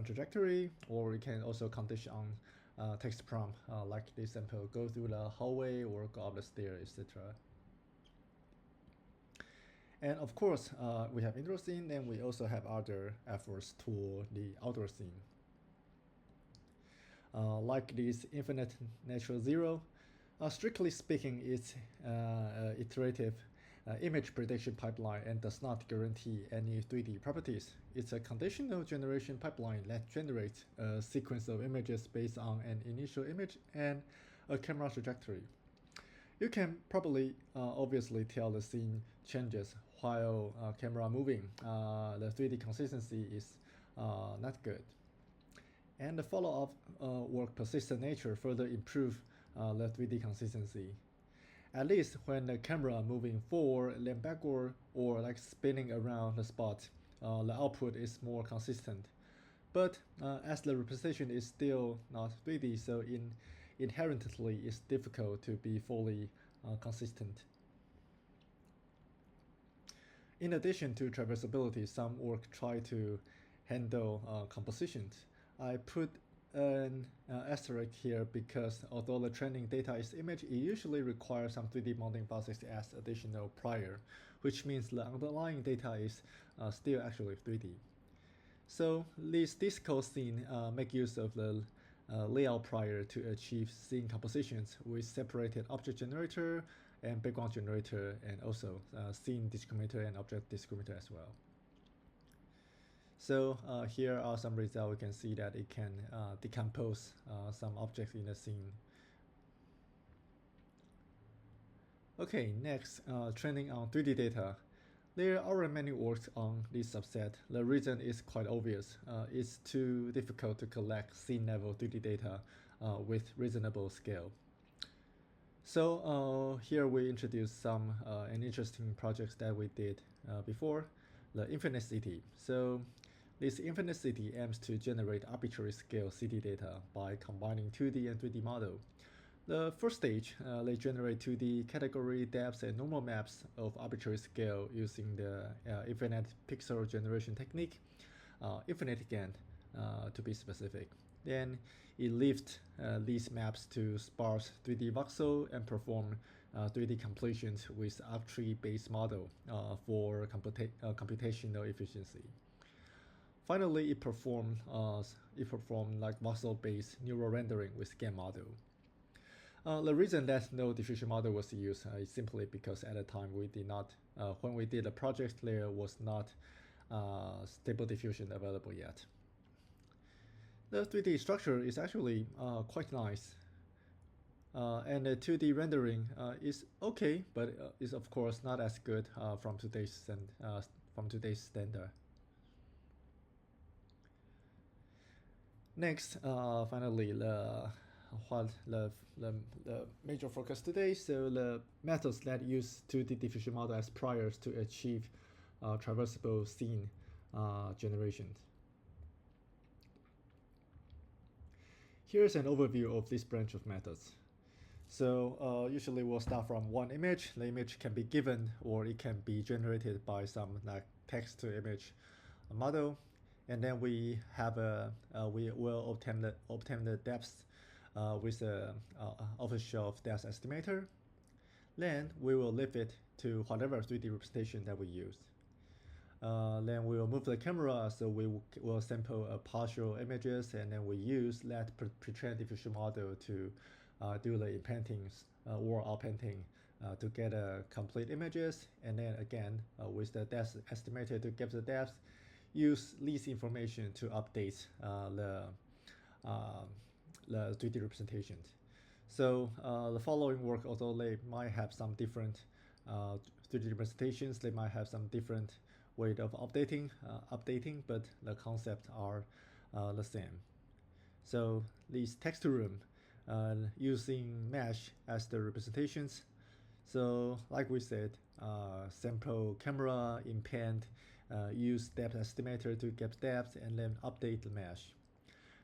trajectory, or we can also condition on text prompt, like this sample go through the hallway or go up the stairs, etc. And of course, we have indoor scene, and we also have other efforts toward the outdoor scene. Like this infinite natural zero, strictly speaking, it's iterative image prediction pipeline and does not guarantee any 3D properties. It's a conditional generation pipeline that generates a sequence of images based on an initial image and a camera trajectory. You can probably obviously tell the scene changes while camera moving. The 3D consistency is not good. And the follow-up work persistent nature further improve the 3D consistency. At least when the camera moving forward, then backward, or like spinning around the spot, the output is more consistent. But as the representation is still not 3D, so inherently it's difficult to be fully consistent. In addition to traversability, some work try to handle compositions. I put an asterisk here because although the training data is image, it usually requires some 3D modeling process as additional prior, which means the underlying data is still actually 3D. So this disco scene make use of the layout prior to achieve scene compositions with separated object generator and background generator, and also scene discriminator and object discriminator as well. So here are some results. We can see that it can decompose some objects in the scene. Okay, next, training on 3D data. There are many works on this subset. The reason is quite obvious. It's too difficult to collect scene-level 3D data with reasonable scale. So here we introduce some an interesting projects that we did before, the Infinite City. So this Infinite City aims to generate arbitrary scale city data by combining 2D and 3D model. The first stage, they generate 2D category, depths, and normal maps of arbitrary scale using the infinite pixel generation technique, infinite again, to be specific. Then it lifts these maps to sparse 3D voxel and perform 3D completions with arctree-based model for computational efficiency. Finally, it performed like voxel-based neural rendering with scan model. The reason that no diffusion model was used is simply because at the time we did not, when we did the project, there was not stable diffusion available yet. The 3D structure is actually quite nice, and the 2D rendering is okay, but is of course not as good from today's standard. Next, finally, the major focus today. So the methods that use 2D diffusion model as priors to achieve traversable scene generation. Here's an overview of this branch of methods. So usually we'll start from one image. The image can be given or it can be generated by some like text to image model, and then we have we will obtain the depth with a off-the-shelf depth estimator. Then we will lift it to whatever 3D representation that we use. Then we will move the camera, so we will sample partial images, and then we use that pre-trained diffusion model to do the inpainting or outpainting to get complete images, and then again with the depth estimator to get the depth, use this information to update the 3D representations. So the following work, although they might have some different 3D representations, they might have some different way of updating, but the concepts are the same. So this text room using mesh as the representations. So like we said, sample camera, inpaint, use depth estimator to get depth, and then update the mesh.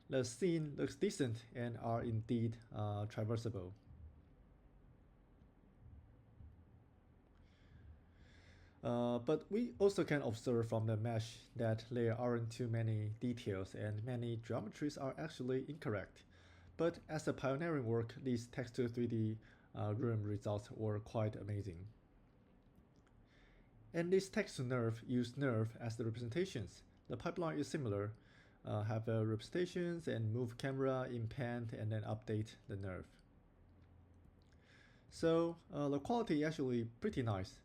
The scene looks decent and are indeed traversable. But we also can observe from the mesh that there aren't too many details and many geometries are actually incorrect. But as a pioneering work, these texture 3D room results were quite amazing. And this text nerve use nerve as the representations. The pipeline is similar, have representations and move camera, inpaint, and then update the nerve. So the quality actually pretty nice.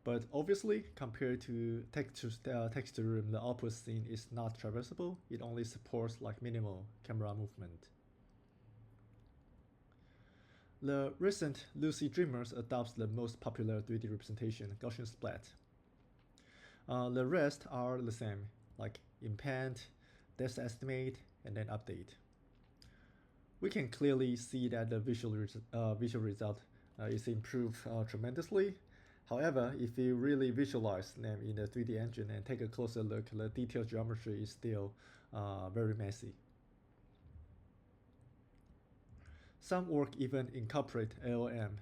But obviously, compared to texture room, the output scene is not traversable. It only supports like minimal camera movement. The recent Lucid Dreamers adopts the most popular 3D representation, Gaussian splat. The rest are the same, like inpaint, depth estimate, and then update. We can clearly see that the visual result is improved tremendously. However, if you really visualize them in the 3D engine and take a closer look, the detailed geometry is still very messy. Some work even incorporate LLM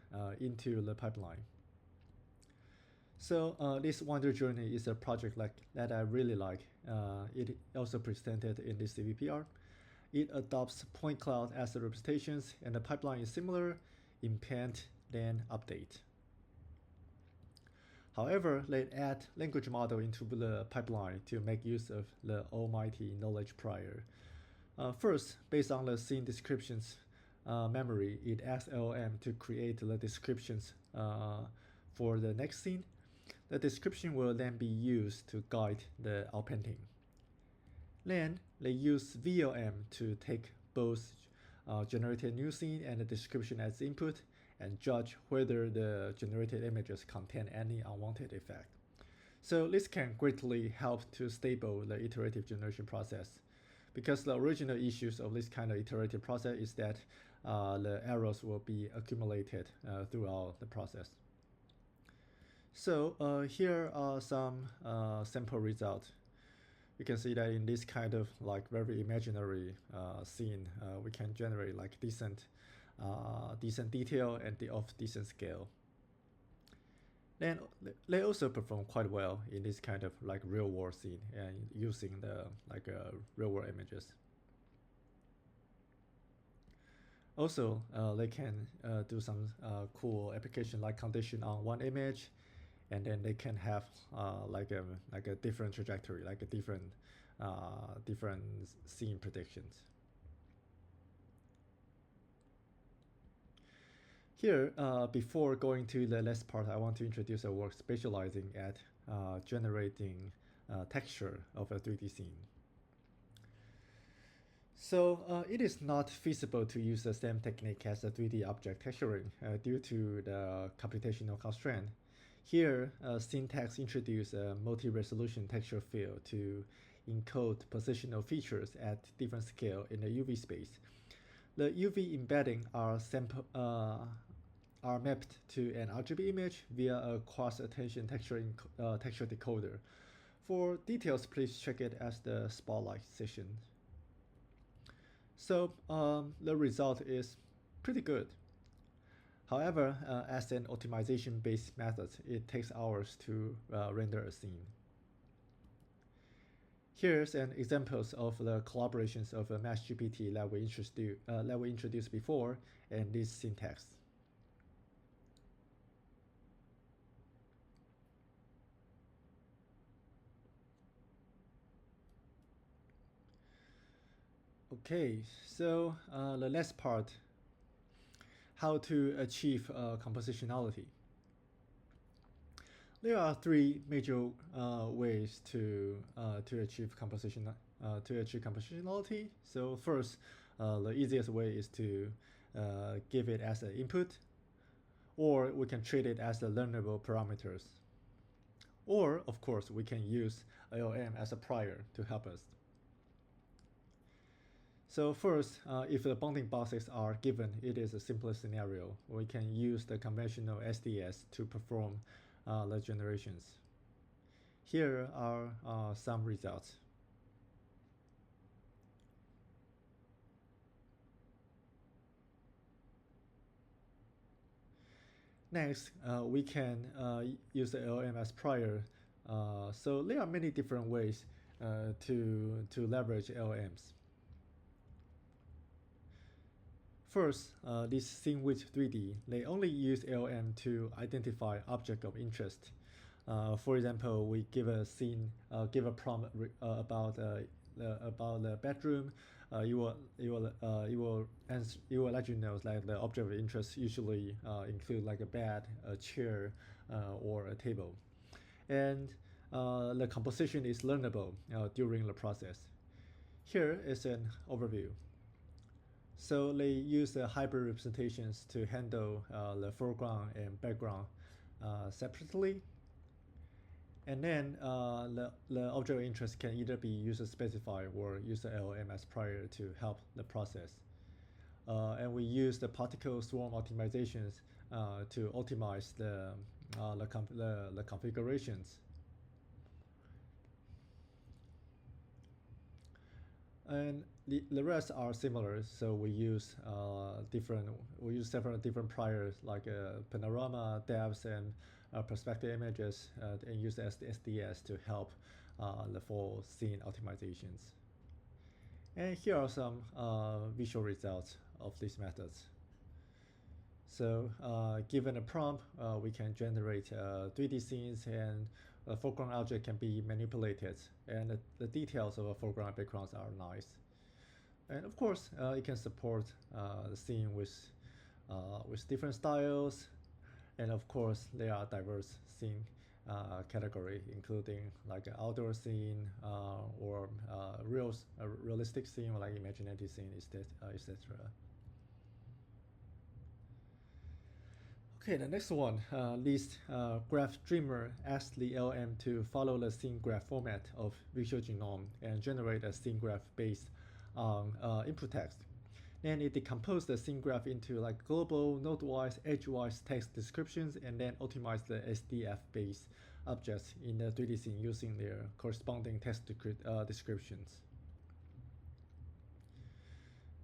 into the pipeline. So this Wonder Journey is a project that I really like. It also presented in this CVPR. It adopts point cloud as the representations, and the pipeline is similar: impent, then update. However, they add language model into the pipeline to make use of the almighty knowledge prior. First, based on the scene descriptions memory, it asks LLM to create the descriptions for the next scene. The description will then be used to guide the outpainting. Then they use VLM to take both generated new scene and the description as input and judge whether the generated images contain any unwanted effect. So this can greatly help to stable the iterative generation process, because the original issues of this kind of iterative process is that the errors will be accumulated throughout the process. So here are some sample results. You can see that in this kind of like very imaginary scene, we can generate like decent detail and of decent scale. Then they also perform quite well in this kind of like real world scene and using the like real world images. Also, they can do some cool application like condition on one image, and then they can have like a different trajectory, like a different scene predictions. Here, before going to the last part, I want to introduce a work specializing at generating texture of a 3D scene. So it is not feasible to use the same technique as a 3D object texturing due to the computational constraint. Here, Syntax introduced a multi-resolution texture field to encode positional features at different scale in the UV space. The UV embedding are mapped to an RGB image via a cross-attention texture decoder. For details, please check it as the spotlight session. So the result is pretty good. However, as an optimization-based method, it takes hours to render a scene. Here's an examples of the collaborations of a MeshGPT that we introduced before, and this syntax. Okay, so the last part, how to achieve compositionality. There are three major ways to achieve compositionality. So first, the easiest way is to give it as an input, or we can treat it as the learnable parameters. Or, of course, we can use LLM as a prior to help us. So first, if the bounding boxes are given, it is a simpler scenario. We can use the conventional SDS to perform the generations. Here are some results. Next, we can use the LLM as prior. So there are many different ways to leverage LLMs. First, this scene width 3D, they only use LLM to identify object of interest. For example, we give a scene, give a prompt about the bedroom. It will let you know like the object of interest usually include like a bed, a chair, or a table, and the composition is learnable during the process. Here is an overview. So they use the hybrid representations to handle the foreground and background separately. And then the object of interest can either be user specified or use the LLM as prior to help the process. And we use the particle swarm optimizations to optimize the configurations. And the rest are similar, so we use several different priors like panorama, depths, and perspective images, and use the SDS to help the full scene optimizations. And here are some visual results of these methods. So given a prompt, we can generate 3D scenes, and a foreground object can be manipulated, and the details of a foreground and backgrounds are nice. And of course, it can support the scene with different styles, and of course, there are diverse scene category, including like an outdoor scene or realistic scene, or like imaginative scene, etc. Okay, the next one, list Graph Dreamer asks the LM to follow the scene graph format of visual genome and generate a scene graph based on input text. Then it decomposes the scene graph into like global, node-wise, edge-wise text descriptions, and then optimize the SDF-based objects in the 3D scene using their corresponding text descriptions.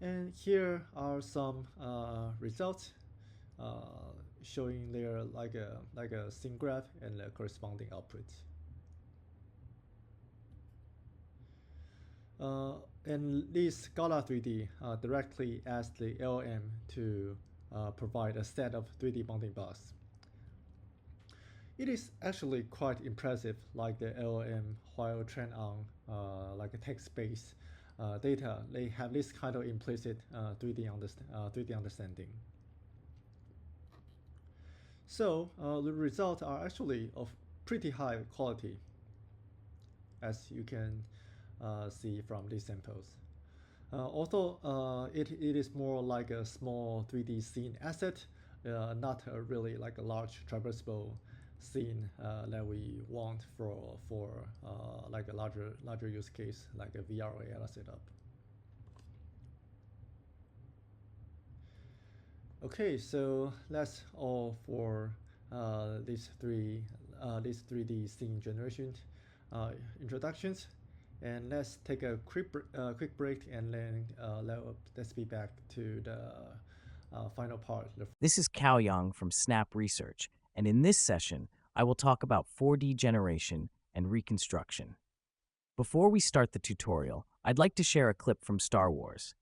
And here are some results showing there like a scene graph and the corresponding outputs. And this Scala 3D directly asks the LM to provide a set of 3D bounding blocks. It is actually quite impressive, like the LM, while trained on like a text-based data, they have this kind of implicit 3D understanding. So the results are actually of pretty high quality, as you can see from these samples. Although it is more like a small 3D scene asset, not really like a large traversable scene that we want for like a larger use case, like a VR or AR setup. Okay, so that's all for these 3D scene generation introductions. And let's take a quick break, and then let's be back to the final part. This is Cao Yang from Snap Research, and in this session, I will talk about 4D generation and reconstruction. Before we start the tutorial, I'd like to share a clip from Star Wars.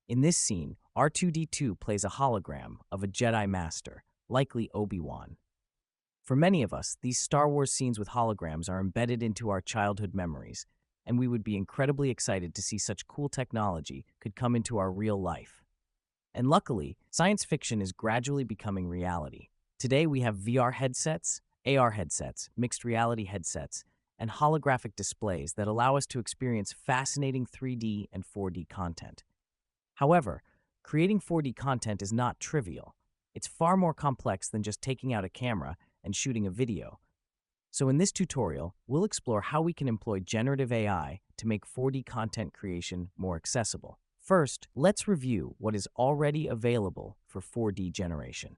In this scene, R2-D2 plays a hologram of a Jedi Master, likely Obi-Wan. For many of us, these Star Wars scenes with holograms are embedded into our childhood memories, and we would be incredibly excited to see such cool technology could come into our real life. And luckily, science fiction is gradually becoming reality. Today we have VR headsets, AR headsets, mixed reality headsets, and holographic displays that allow us to experience fascinating 3D and 4D content. However, creating 4D content is not trivial. It's far more complex than just taking out a camera and shooting a video. So in this tutorial, we'll explore how we can employ generative AI to make 4D content creation more accessible. First, let's review what is already available for 4D generation.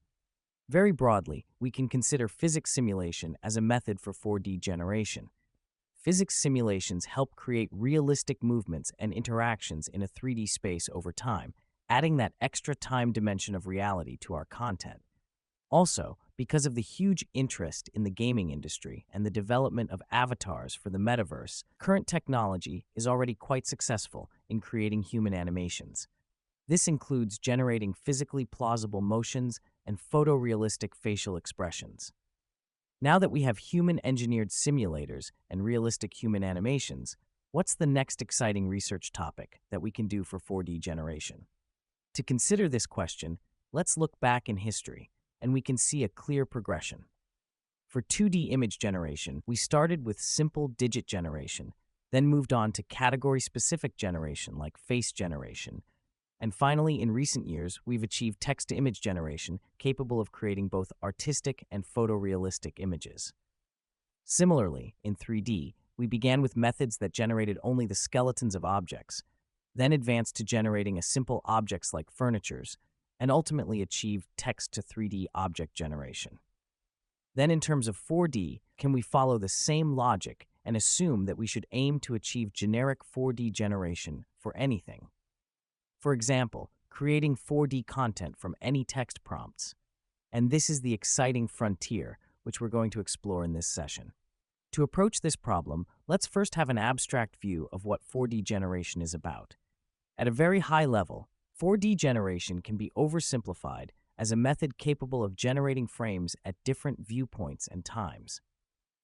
Very broadly, we can consider physics simulation as a method for 4D generation. Physics simulations help create realistic movements and interactions in a 3D space over time, adding that extra time dimension of reality to our content. Also, because of the huge interest in the gaming industry and the development of avatars for the metaverse, current technology is already quite successful in creating human animations. This includes generating physically plausible motions and photorealistic facial expressions. Now that we have human-engineered simulators and realistic human animations, what's the next exciting research topic that we can do for 4D generation? To consider this question, let's look back in history, and we can see a clear progression. For 2D image generation, we started with simple digit generation, then moved on to category-specific generation like face generation, and finally, in recent years, we've achieved text-to-image generation capable of creating both artistic and photorealistic images. Similarly, in 3D, we began with methods that generated only the skeletons of objects, then advanced to generating a simple objects like furnitures, and ultimately achieved text-to-3D object generation. Then in terms of 4D, can we follow the same logic and assume that we should aim to achieve generic 4D generation for anything? For example, creating 4D content from any text prompts. And this is the exciting frontier, which we're going to explore in this session. To approach this problem, let's first have an abstract view of what 4D generation is about. At a very high level, 4D generation can be oversimplified as a method capable of generating frames at different viewpoints and times.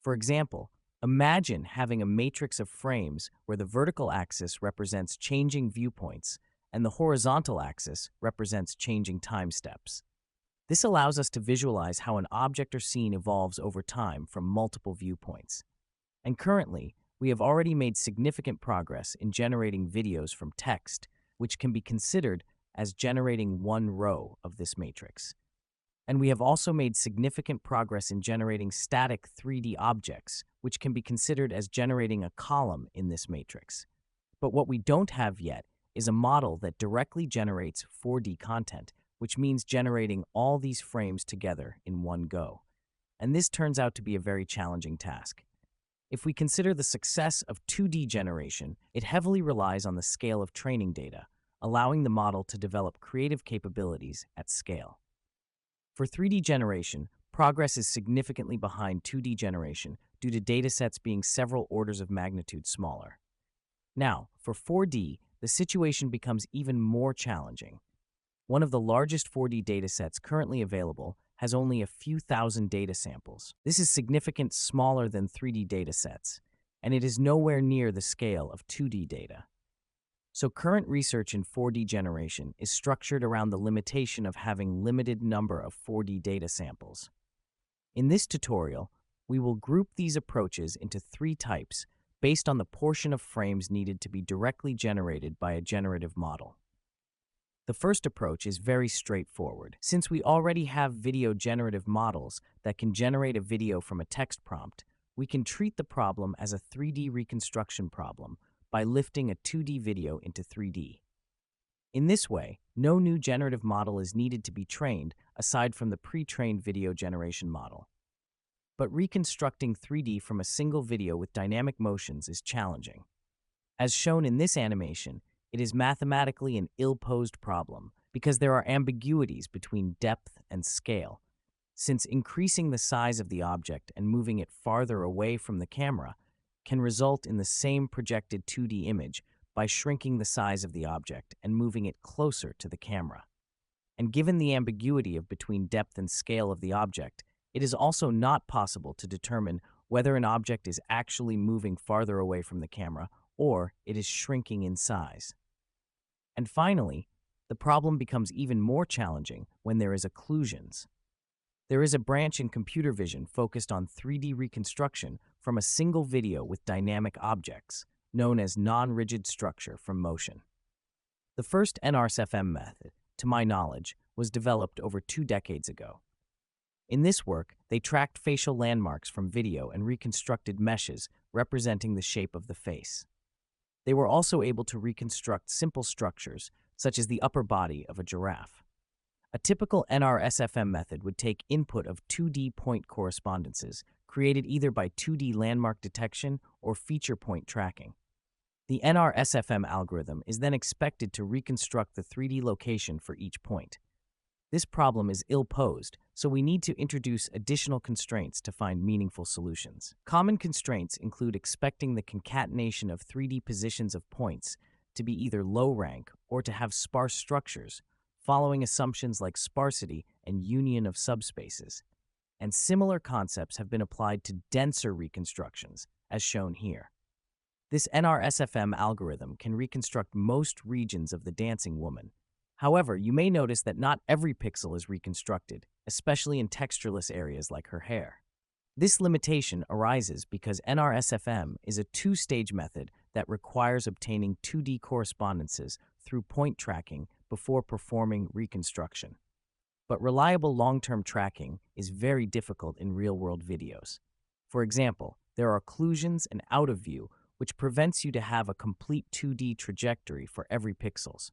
For example, imagine having a matrix of frames where the vertical axis represents changing viewpoints and the horizontal axis represents changing time steps. This allows us to visualize how an object or scene evolves over time from multiple viewpoints. And currently, we have already made significant progress in generating videos from text, which can be considered as generating one row of this matrix. And we have also made significant progress in generating static 3D objects, which can be considered as generating a column in this matrix. But what we don't have yet is a model that directly generates 4D content, which means generating all these frames together in one go. And this turns out to be a very challenging task. If we consider the success of 2D generation, it heavily relies on the scale of training data, allowing the model to develop creative capabilities at scale. For 3D generation, progress is significantly behind 2D generation due to datasets being several orders of magnitude smaller. Now, for 4D, the situation becomes even more challenging. One of the largest 4D datasets currently available has only a few thousand data samples. This is significantly smaller than 3D datasets, and it is nowhere near the scale of 2D data. So current research in 4D generation is structured around the limitation of having limited number of 4D data samples. In this tutorial, we will group these approaches into 3 types based on the portion of frames needed to be directly generated by a generative model. The first approach is very straightforward. Since we already have video generative models that can generate a video from a text prompt, we can treat the problem as a 3D reconstruction problem by lifting a 2D video into 3D. In this way, no new generative model is needed to be trained aside from the pre-trained video generation model. But reconstructing 3D from a single video with dynamic motions is challenging. As shown in this animation, it is mathematically an ill-posed problem because there are ambiguities between depth and scale, since increasing the size of the object and moving it farther away from the camera can result in the same projected 2D image by shrinking the size of the object and moving it closer to the camera. And given the ambiguity of between depth and scale of the object, it is also not possible to determine whether an object is actually moving farther away from the camera or it is shrinking in size. And finally, the problem becomes even more challenging when there is occlusions. There is a branch in computer vision focused on 3D reconstruction from a single video with dynamic objects, known as non-rigid structure from motion. The first NRSFM method, to my knowledge, was developed over 2 decades ago. In this work, they tracked facial landmarks from video and reconstructed meshes representing the shape of the face. They were also able to reconstruct simple structures, such as the upper body of a giraffe. A typical NRSFM method would take input of 2D point correspondences, created either by 2D landmark detection or feature point tracking. The NRSFM algorithm is then expected to reconstruct the 3D location for each point. This problem is ill-posed, so we need to introduce additional constraints to find meaningful solutions. Common constraints include expecting the concatenation of 3D positions of points to be either low rank or to have sparse structures, following assumptions like sparsity and union of subspaces. And similar concepts have been applied to denser reconstructions, as shown here. This NRSFM algorithm can reconstruct most regions of the dancing woman. However, you may notice that not every pixel is reconstructed, especially in textureless areas like her hair. This limitation arises because NRSFM is a 2-stage method that requires obtaining 2D correspondences through point tracking before performing reconstruction. But reliable long-term tracking is very difficult in real-world videos. For example, there are occlusions and out of view, which prevents you to have a complete 2D trajectory for every pixels.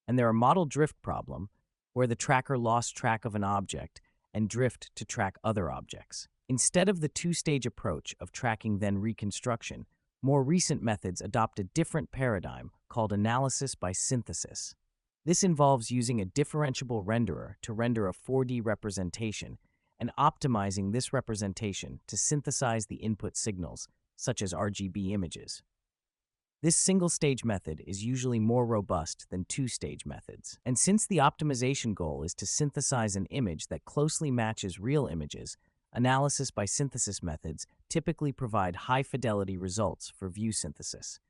And there are model drift problem, where the tracker lost track of an object and drift to track other objects. Instead of the 2-stage approach of tracking then reconstruction, more recent methods adopt a different paradigm called analysis by synthesis. This involves using a differentiable renderer to render a 4D representation and optimizing this representation to synthesize the input signals, such as RGB images. This single-stage method is usually more robust than two-stage methods. And since the optimization goal is to synthesize an image that closely matches real images, analysis by synthesis methods typically provide high-fidelity results for view synthesis.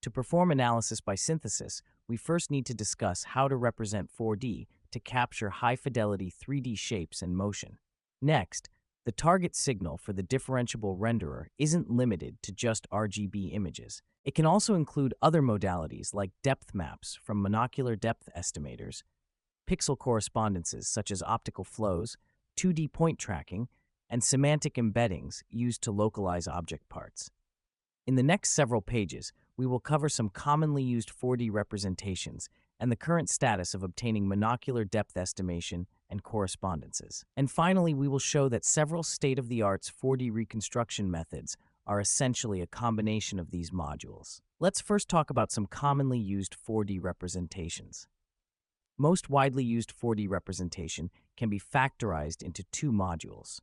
To perform analysis by synthesis, we first need to discuss how to represent 4D to capture high-fidelity 3D shapes and motion. Next, the target signal for the differentiable renderer isn't limited to just RGB images. It can also include other modalities like depth maps from monocular depth estimators, pixel correspondences such as optical flows, 2D point tracking, and semantic embeddings used to localize object parts. In the next several pages, we will cover some commonly used 4D representations and the current status of obtaining monocular depth estimation and correspondences. And finally, we will show that several state-of-the-art 4D reconstruction methods are essentially a combination of these modules. Let's first talk about some commonly used 4D representations. Most widely used 4D representation can be factorized into two modules.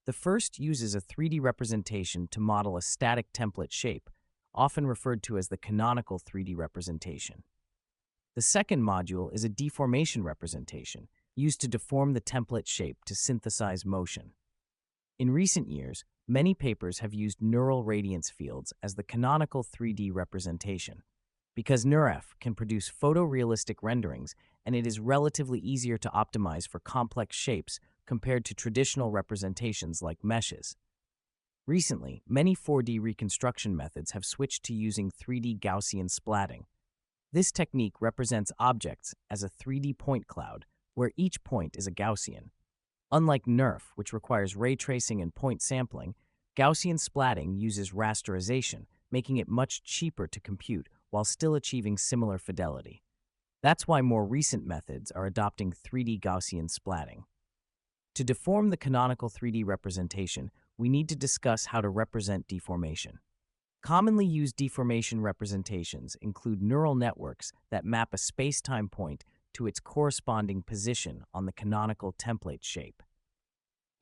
The first uses a 3D representation to model a static template shape, often referred to as the canonical 3D representation. The second module is a deformation representation, used to deform the template shape to synthesize motion. In recent years, many papers have used neural radiance fields as the canonical 3D representation, because NeurF can produce photorealistic renderings and it is relatively easier to optimize for complex shapes compared to traditional representations like meshes. Recently, many 4D reconstruction methods have switched to using 3D Gaussian splatting. This technique represents objects as a 3D point cloud, where each point is a Gaussian. Unlike NeurF, which requires ray tracing and point sampling, Gaussian splatting uses rasterization, making it much cheaper to compute while still achieving similar fidelity. That's why more recent methods are adopting 3D Gaussian splatting. To deform the canonical 3D representation, we need to discuss how to represent deformation. Commonly used deformation representations include neural networks that map a space-time point to its corresponding position on the canonical template shape.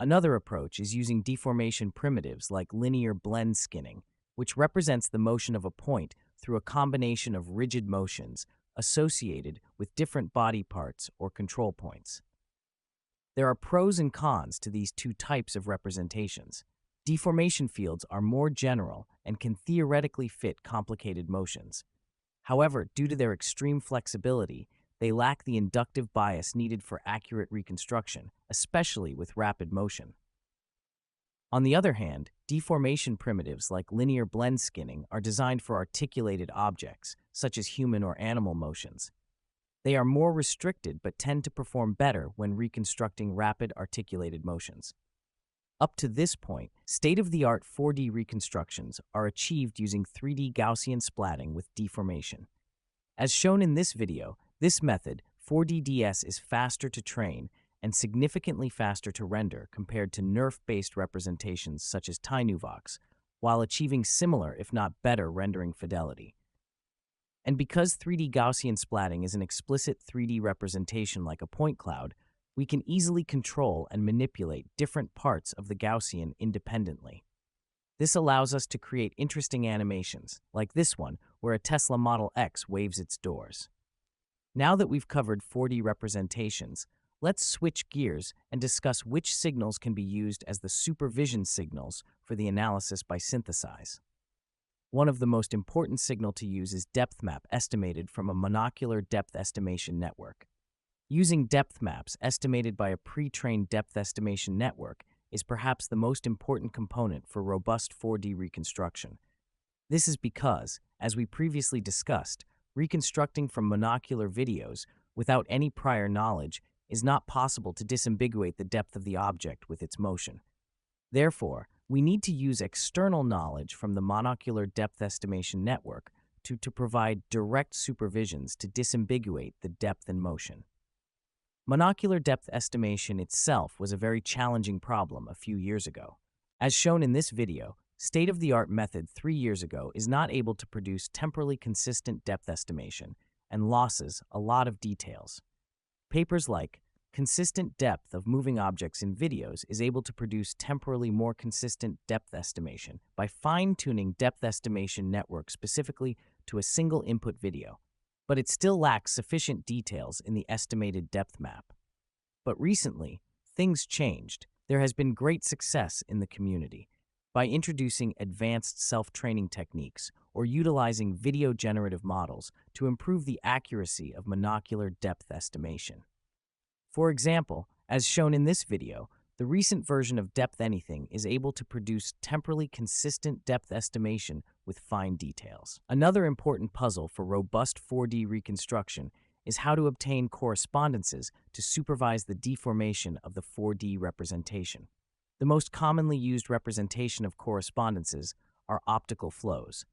Another approach is using deformation primitives like linear blend skinning, which represents the motion of a point through a combination of rigid motions associated with different body parts or control points. There are pros and cons to these two types of representations. Deformation fields are more general and can theoretically fit complicated motions. However, due to their extreme flexibility, they lack the inductive bias needed for accurate reconstruction, especially with rapid motion. On the other hand, deformation primitives like linear blend skinning are designed for articulated objects, such as human or animal motions. They are more restricted but tend to perform better when reconstructing rapid articulated motions. Up to this point, state-of-the-art 4D reconstructions are achieved using 3D Gaussian splatting with deformation. As shown in this video, this method, 4DDS, is faster to train and significantly faster to render compared to NeurF-based representations such as Tinuvox, while achieving similar if not better rendering fidelity. And because 3D Gaussian splatting is an explicit 3D representation like a point cloud, we can easily control and manipulate different parts of the Gaussian independently. This allows us to create interesting animations, like this one, where a Tesla Model X waves its doors. Now that we've covered 4D representations, let's switch gears and discuss which signals can be used as the supervision signals for the analysis by synthesize. One of the most important signal to use is depth map estimated from a monocular depth estimation network. Using depth maps estimated by a pre-trained depth estimation network is perhaps the most important component for robust 4D reconstruction. This is because, as we previously discussed, reconstructing from monocular videos without any prior knowledge is not possible to disambiguate the depth of the object with its motion. Therefore, we need to use external knowledge from the monocular depth estimation network to provide direct supervisions to disambiguate the depth and motion. Monocular depth estimation itself was a very challenging problem a few years ago. As shown in this video, state-of-the-art method 3 years ago is not able to produce temporally consistent depth estimation and losses a lot of details. Papers like Consistent Depth of Moving Objects in Videos is able to produce temporally more consistent depth estimation by fine-tuning depth estimation networks specifically to a single input video, but it still lacks sufficient details in the estimated depth map. But recently, things changed. There has been great success in the community by introducing advanced self-training techniques or utilizing video generative models to improve the accuracy of monocular depth estimation. For example, as shown in this video, the recent version of Depth Anything is able to produce temporally consistent depth estimation with fine details. Another important puzzle for robust 4D reconstruction is how to obtain correspondences to supervise the deformation of the 4D representation. The most commonly used representation of correspondences are optical flows.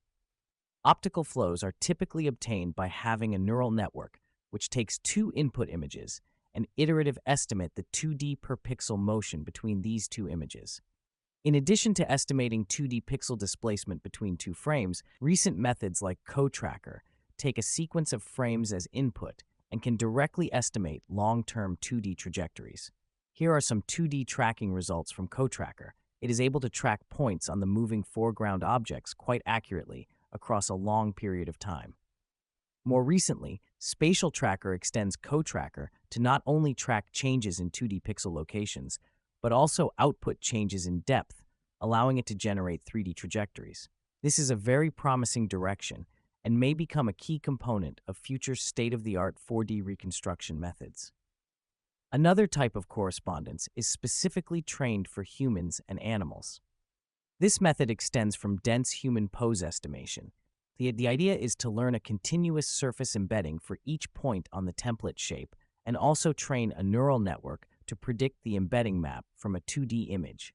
Optical flows are typically obtained by having a neural network, which takes two input images and iterative estimate the 2D per pixel motion between these two images. In addition to estimating 2D pixel displacement between two frames, recent methods like CoTracker take a sequence of frames as input and can directly estimate long-term 2D trajectories. Here are some 2D tracking results from CoTracker. It is able to track points on the moving foreground objects quite accurately across a long period of time. More recently, Spatial Tracker extends CoTracker to not only track changes in 2D pixel locations, but also output changes in depth, allowing it to generate 3D trajectories. This is a very promising direction and may become a key component of future state-of-the-art 4D reconstruction methods. Another type of correspondence is specifically trained for humans and animals. This method extends from dense human pose estimation. The idea is to learn a continuous surface embedding for each point on the template shape and also train a neural network to predict the embedding map from a 2D image.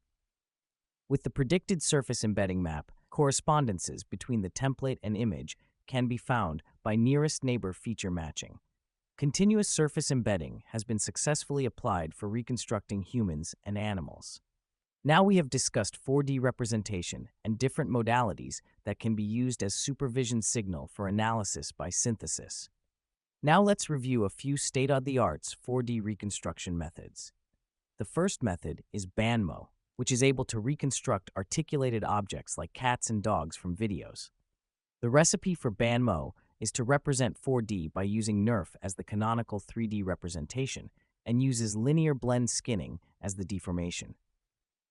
With the predicted surface embedding map, correspondences between the template and image can be found by nearest neighbor feature matching. Continuous surface embedding has been successfully applied for reconstructing humans and animals. Now we have discussed 4D representation and different modalities that can be used as supervision signal for analysis by synthesis. Now let's review a few state-of-the-art 4D reconstruction methods. The first method is BANMO, which is able to reconstruct articulated objects like cats and dogs from videos. The recipe for BANMO is to represent 4D by using NeRF as the canonical 3D representation and uses linear blend skinning as the deformation.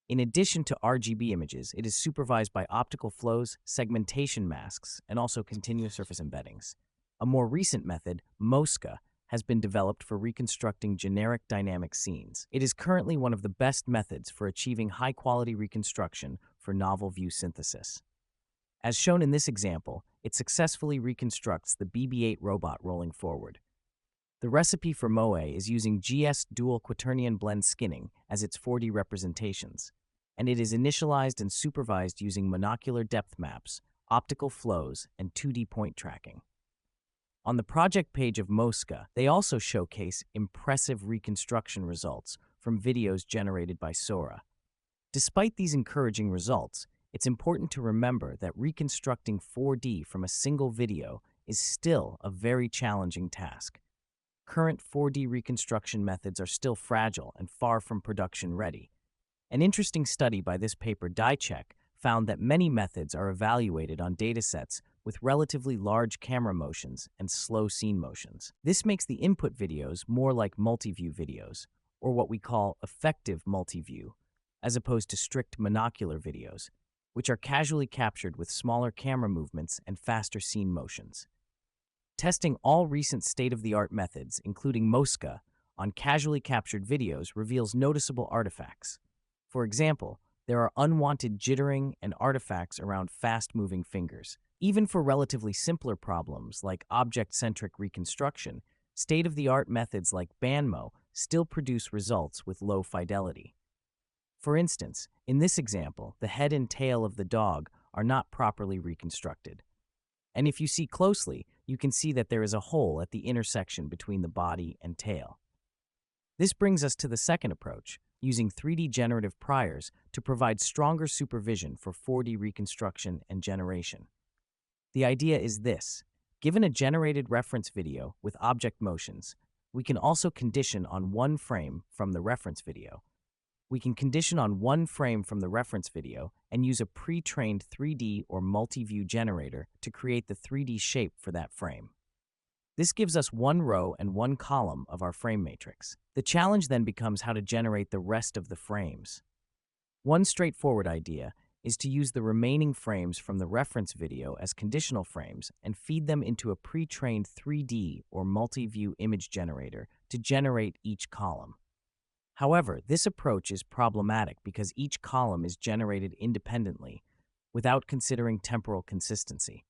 In addition to RGB images, it is supervised by optical flows, segmentation masks, and also continuous surface embeddings. A more recent method, MOSCA, has been developed for reconstructing generic dynamic scenes. It is currently one of the best methods for achieving high-quality reconstruction for novel view synthesis. As shown in this example, it successfully reconstructs the BB-8 robot rolling forward. The recipe for MOE is using GS dual quaternion blend skinning as its 4D representations, and it is initialized and supervised using monocular depth maps, optical flows, and 2D point tracking. On the project page of MOSCA, they also showcase impressive reconstruction results from videos generated by Sora. Despite these encouraging results, it's important to remember that reconstructing 4D from a single video is still a very challenging task. Current 4D reconstruction methods are still fragile and far from production ready. An interesting study by this paper DieCheck found that many methods are evaluated on datasets with relatively large camera motions and slow scene motions. This makes the input videos more like multi-view videos, or what we call effective multi-view, as opposed to strict monocular videos, which are casually captured with smaller camera movements and faster scene motions. Testing all recent state-of-the-art methods, including MOSCA, on casually captured videos reveals noticeable artifacts. For example, there are unwanted jittering and artifacts around fast-moving fingers. Even for relatively simpler problems like object-centric reconstruction, state-of-the-art methods like BANMO still produce results with low fidelity. For instance, in this example, the head and tail of the dog are not properly reconstructed. And if you see closely, you can see that there is a hole at the intersection between the body and tail. This brings us to the second approach, using 3D generative priors to provide stronger supervision for 4D reconstruction and generation. The idea is this: given a generated reference video with object motions, we can also condition on one frame from the reference video. We can condition on one frame from the reference video and use a pre-trained 3D or multi-view generator to create the 3D shape for that frame. This gives us one row and one column of our frame matrix. The challenge then becomes how to generate the rest of the frames. One straightforward idea is to use the remaining frames from the reference video as conditional frames and feed them into a pre-trained 3D or multi-view image generator to generate each column. However, this approach is problematic because each column is generated independently without considering temporal consistency.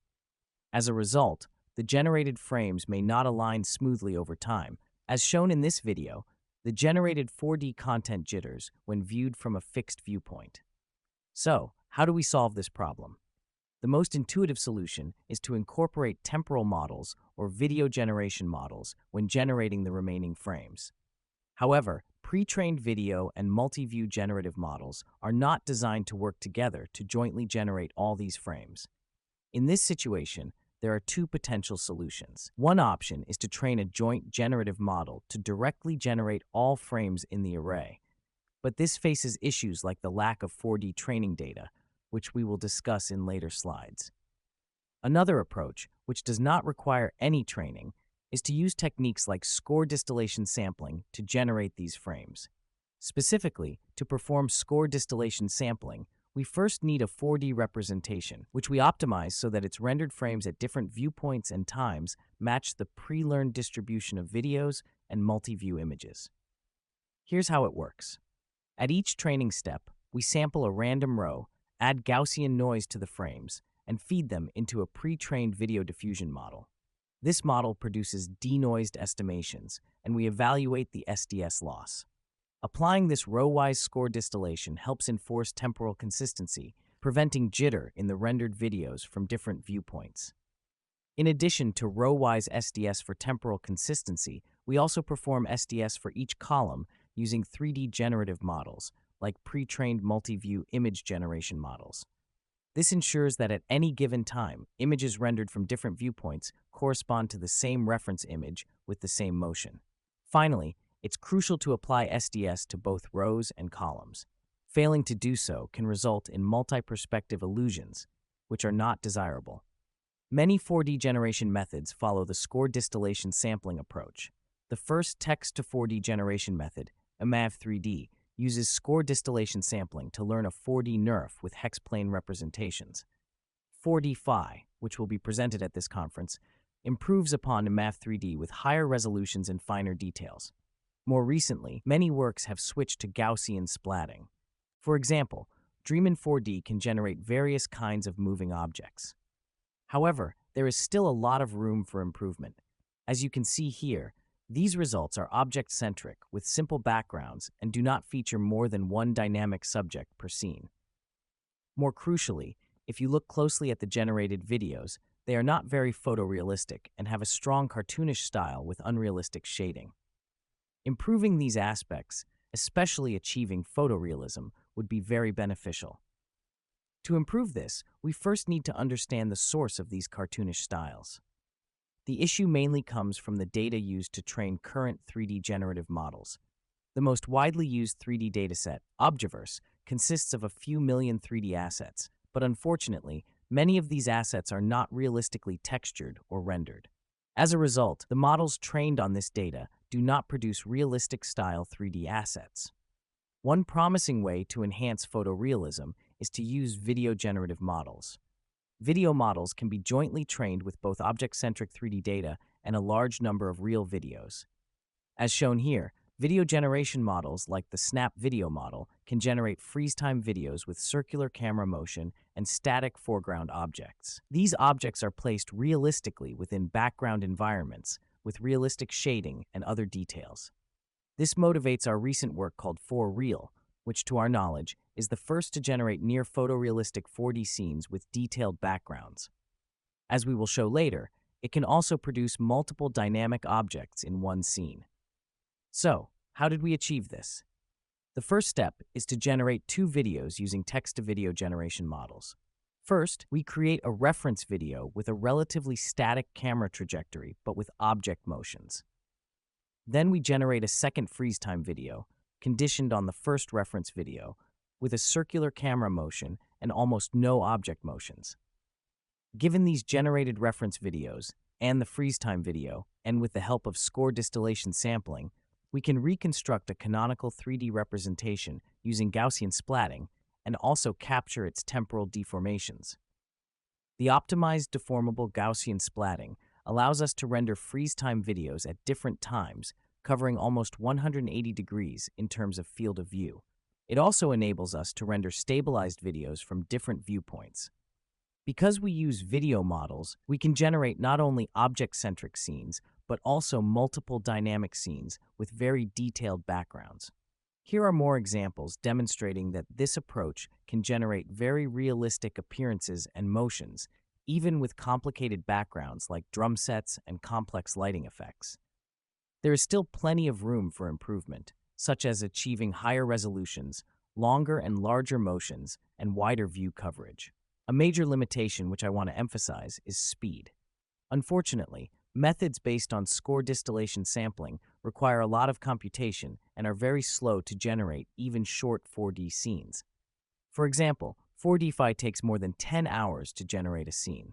As a result, the generated frames may not align smoothly over time. As shown in this video, the generated 4D content jitters when viewed from a fixed viewpoint. So, how do we solve this problem? The most intuitive solution is to incorporate temporal models or video generation models when generating the remaining frames. However, pre-trained video and multi-view generative models are not designed to work together to jointly generate all these frames. In this situation, there are two potential solutions. One option is to train a joint generative model to directly generate all frames in the array, but this faces issues like the lack of 4D training data, which we will discuss in later slides. Another approach, which does not require any training, is to use techniques like score distillation sampling to generate these frames. Specifically, to perform score distillation sampling, we first need a 4D representation, which we optimize so that its rendered frames at different viewpoints and times match the pre-learned distribution of videos and multi-view images. Here's how it works. At each training step, we sample a random row, add Gaussian noise to the frames, and feed them into a pre-trained video diffusion model. This model produces denoised estimations, and we evaluate the SDS loss. Applying this row-wise score distillation helps enforce temporal consistency, preventing jitter in the rendered videos from different viewpoints. In addition to row-wise SDS for temporal consistency, we also perform SDS for each column using 3D generative models, like pre-trained multi-view image generation models. This ensures that at any given time, images rendered from different viewpoints correspond to the same reference image with the same motion. Finally, it's crucial to apply SDS to both rows and columns. Failing to do so can result in multi-perspective illusions, which are not desirable. Many 4D generation methods follow the score distillation sampling approach. The first text-to-4D generation method, imav3D, uses score distillation sampling to learn a 4D NERF with hex-plane representations. 4D Phi, which will be presented at this conference, improves upon imav3D with higher resolutions and finer details. More recently, many works have switched to Gaussian splatting. For example, Dream in 4D can generate various kinds of moving objects. However, there is still a lot of room for improvement. As you can see here, these results are object-centric with simple backgrounds and do not feature more than one dynamic subject per scene. More crucially, if you look closely at the generated videos, they are not very photorealistic and have a strong cartoonish style with unrealistic shading. Improving these aspects, especially achieving photorealism, would be very beneficial. To improve this, we first need to understand the source of these cartoonish styles. The issue mainly comes from the data used to train current 3D generative models. The most widely used 3D dataset, Objaverse, consists of a few million 3D assets, but unfortunately, many of these assets are not realistically textured or rendered. As a result, the models trained on this data do not produce realistic-style 3D assets. One promising way to enhance photorealism is to use video generative models. Video models can be jointly trained with both object-centric 3D data and a large number of real videos. As shown here, video generation models like the Snap Video model can generate freeze-time videos with circular camera motion and static foreground objects. These objects are placed realistically within background environments, with realistic shading and other details. This motivates our recent work called 4Real, which to our knowledge is the first to generate near photorealistic 4D scenes with detailed backgrounds. As we will show later, it can also produce multiple dynamic objects in one scene. So, how did we achieve this? The first step is to generate two videos using text-to-video generation models. First, we create a reference video with a relatively static camera trajectory, but with object motions. Then we generate a second freeze-time video, conditioned on the first reference video, with a circular camera motion and almost no object motions. Given these generated reference videos and the freeze time video, and with the help of score distillation sampling, we can reconstruct a canonical 3D representation using Gaussian splatting and also capture its temporal deformations. The optimized deformable Gaussian splatting allows us to render freeze-time videos at different times, covering almost 180 degrees in terms of field of view. It also enables us to render stabilized videos from different viewpoints. Because we use video models, we can generate not only object-centric scenes, but also multiple dynamic scenes with very detailed backgrounds. Here are more examples demonstrating that this approach can generate very realistic appearances and motions, even with complicated backgrounds like drum sets and complex lighting effects. There is still plenty of room for improvement, such as achieving higher resolutions, longer and larger motions, and wider view coverage. A major limitation which I want to emphasize is speed. Unfortunately, methods based on score distillation sampling require a lot of computation and are very slow to generate even short 4D scenes. For example, 4DFi takes more than 10 hours to generate a scene.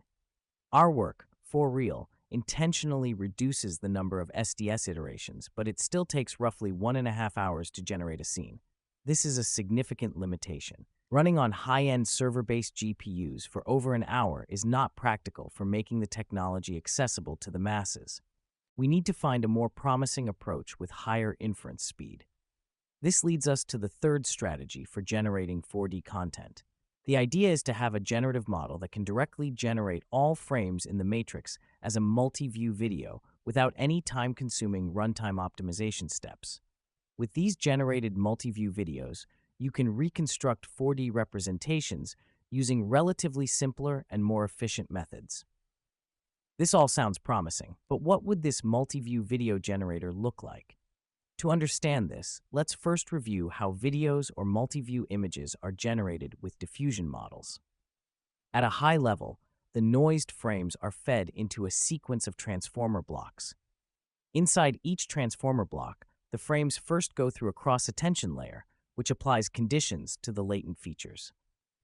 Our work, For Real, intentionally reduces the number of SDS iterations, but it still takes roughly 1.5 hours to generate a scene. This is a significant limitation. Running on high-end server-based GPUs for over an hour is not practical for making the technology accessible to the masses. We need to find a more promising approach with higher inference speed. This leads us to the third strategy for generating 4D content. The idea is to have a generative model that can directly generate all frames in the matrix as a multi-view video without any time-consuming runtime optimization steps. With these generated multi-view videos, you can reconstruct 4D representations using relatively simpler and more efficient methods. This all sounds promising, but what would this multi-view video generator look like? To understand this, let's first review how videos or multi-view images are generated with diffusion models. At a high level, the noised frames are fed into a sequence of transformer blocks. Inside each transformer block, the frames first go through a cross-attention layer, which applies conditions to the latent features.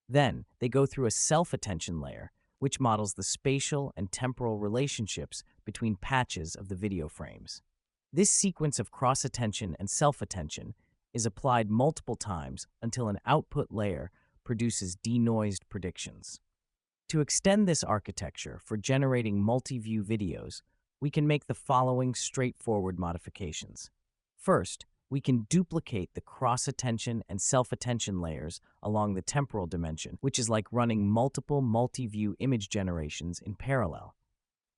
Then, they go through a self-attention layer, which models the spatial and temporal relationships between patches of the video frames. This sequence of cross-attention and self-attention is applied multiple times until an output layer produces denoised predictions. To extend this architecture for generating multi-view videos, we can make the following straightforward modifications. First, we can duplicate the cross-attention and self-attention layers along the temporal dimension, which is like running multiple multi-view image generations in parallel.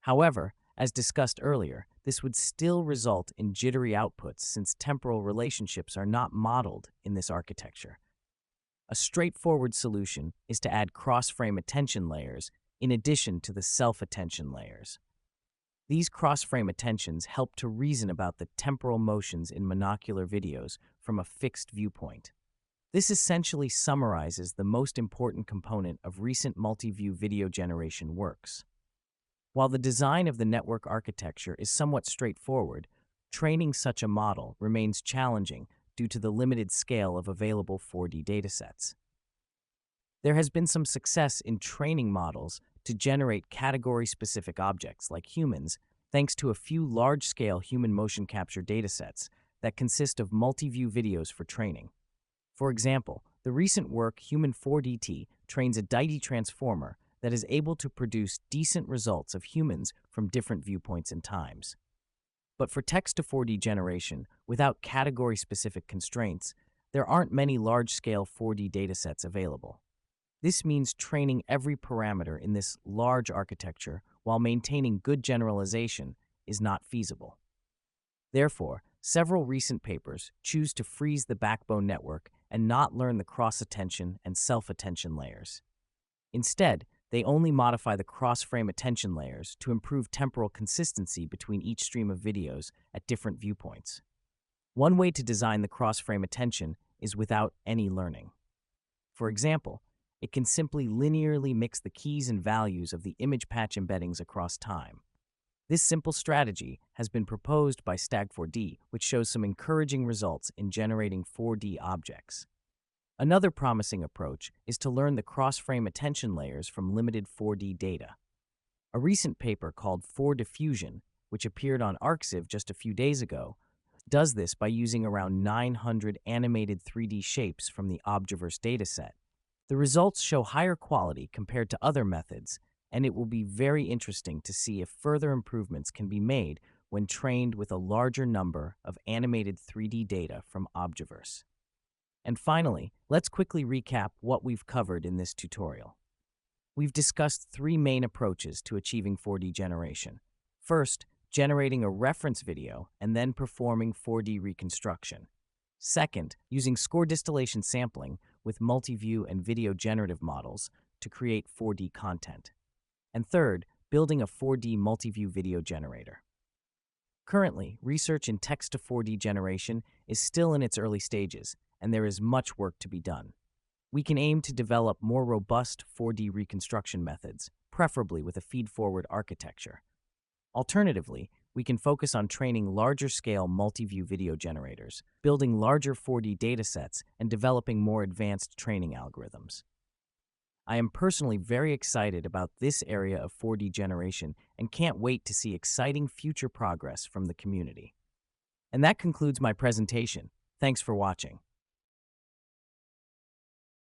However, as discussed earlier, this would still result in jittery outputs since temporal relationships are not modeled in this architecture. A straightforward solution is to add cross-frame attention layers in addition to the self-attention layers. These cross-frame attentions help to reason about the temporal motions in monocular videos from a fixed viewpoint. This essentially summarizes the most important component of recent multi-view video generation works. While the design of the network architecture is somewhat straightforward, training such a model remains challenging due to the limited scale of available 4D datasets. There has been some success in training models to generate category-specific objects like humans, thanks to a few large-scale human motion capture datasets that consist of multi-view videos for training. For example, the recent work Human 4DT trains a DIT transformer that is able to produce decent results of humans from different viewpoints and times. But for text-to-4D generation, without category-specific constraints, there aren't many large-scale 4D datasets available. This means training every parameter in this large architecture while maintaining good generalization is not feasible. Therefore, several recent papers choose to freeze the backbone network and not learn the cross-attention and self-attention layers. Instead, they only modify the cross-frame attention layers to improve temporal consistency between each stream of videos at different viewpoints. One way to design the cross-frame attention is without any learning. For example, it can simply linearly mix the keys and values of the image patch embeddings across time. This simple strategy has been proposed by Stag4D, which shows some encouraging results in generating 4D objects. Another promising approach is to learn the cross-frame attention layers from limited 4D data. A recent paper called 4Diffusion, which appeared on ArcSiv just a few days ago, does this by using around 900 animated 3D shapes from the Obgiverse dataset. The results show higher quality compared to other methods, and it will be very interesting to see if further improvements can be made when trained with a larger number of animated 3D data from Obgiverse. And finally, let's quickly recap what we've covered in this tutorial. We've discussed three main approaches to achieving 4D generation. First, generating a reference video and then performing 4D reconstruction. Second, using score distillation sampling with multi-view and video generative models to create 4D content. And third, building a 4D multi-view video generator. Currently, research in text-to-4D generation is still in its early stages, and there is much work to be done. We can aim to develop more robust 4D reconstruction methods, preferably with a feed-forward architecture. Alternatively, we can focus on training larger-scale multi-view video generators, building larger 4D datasets, and developing more advanced training algorithms. I am personally very excited about this area of 4D generation and can't wait to see exciting future progress from the community. And that concludes my presentation. Thanks for watching.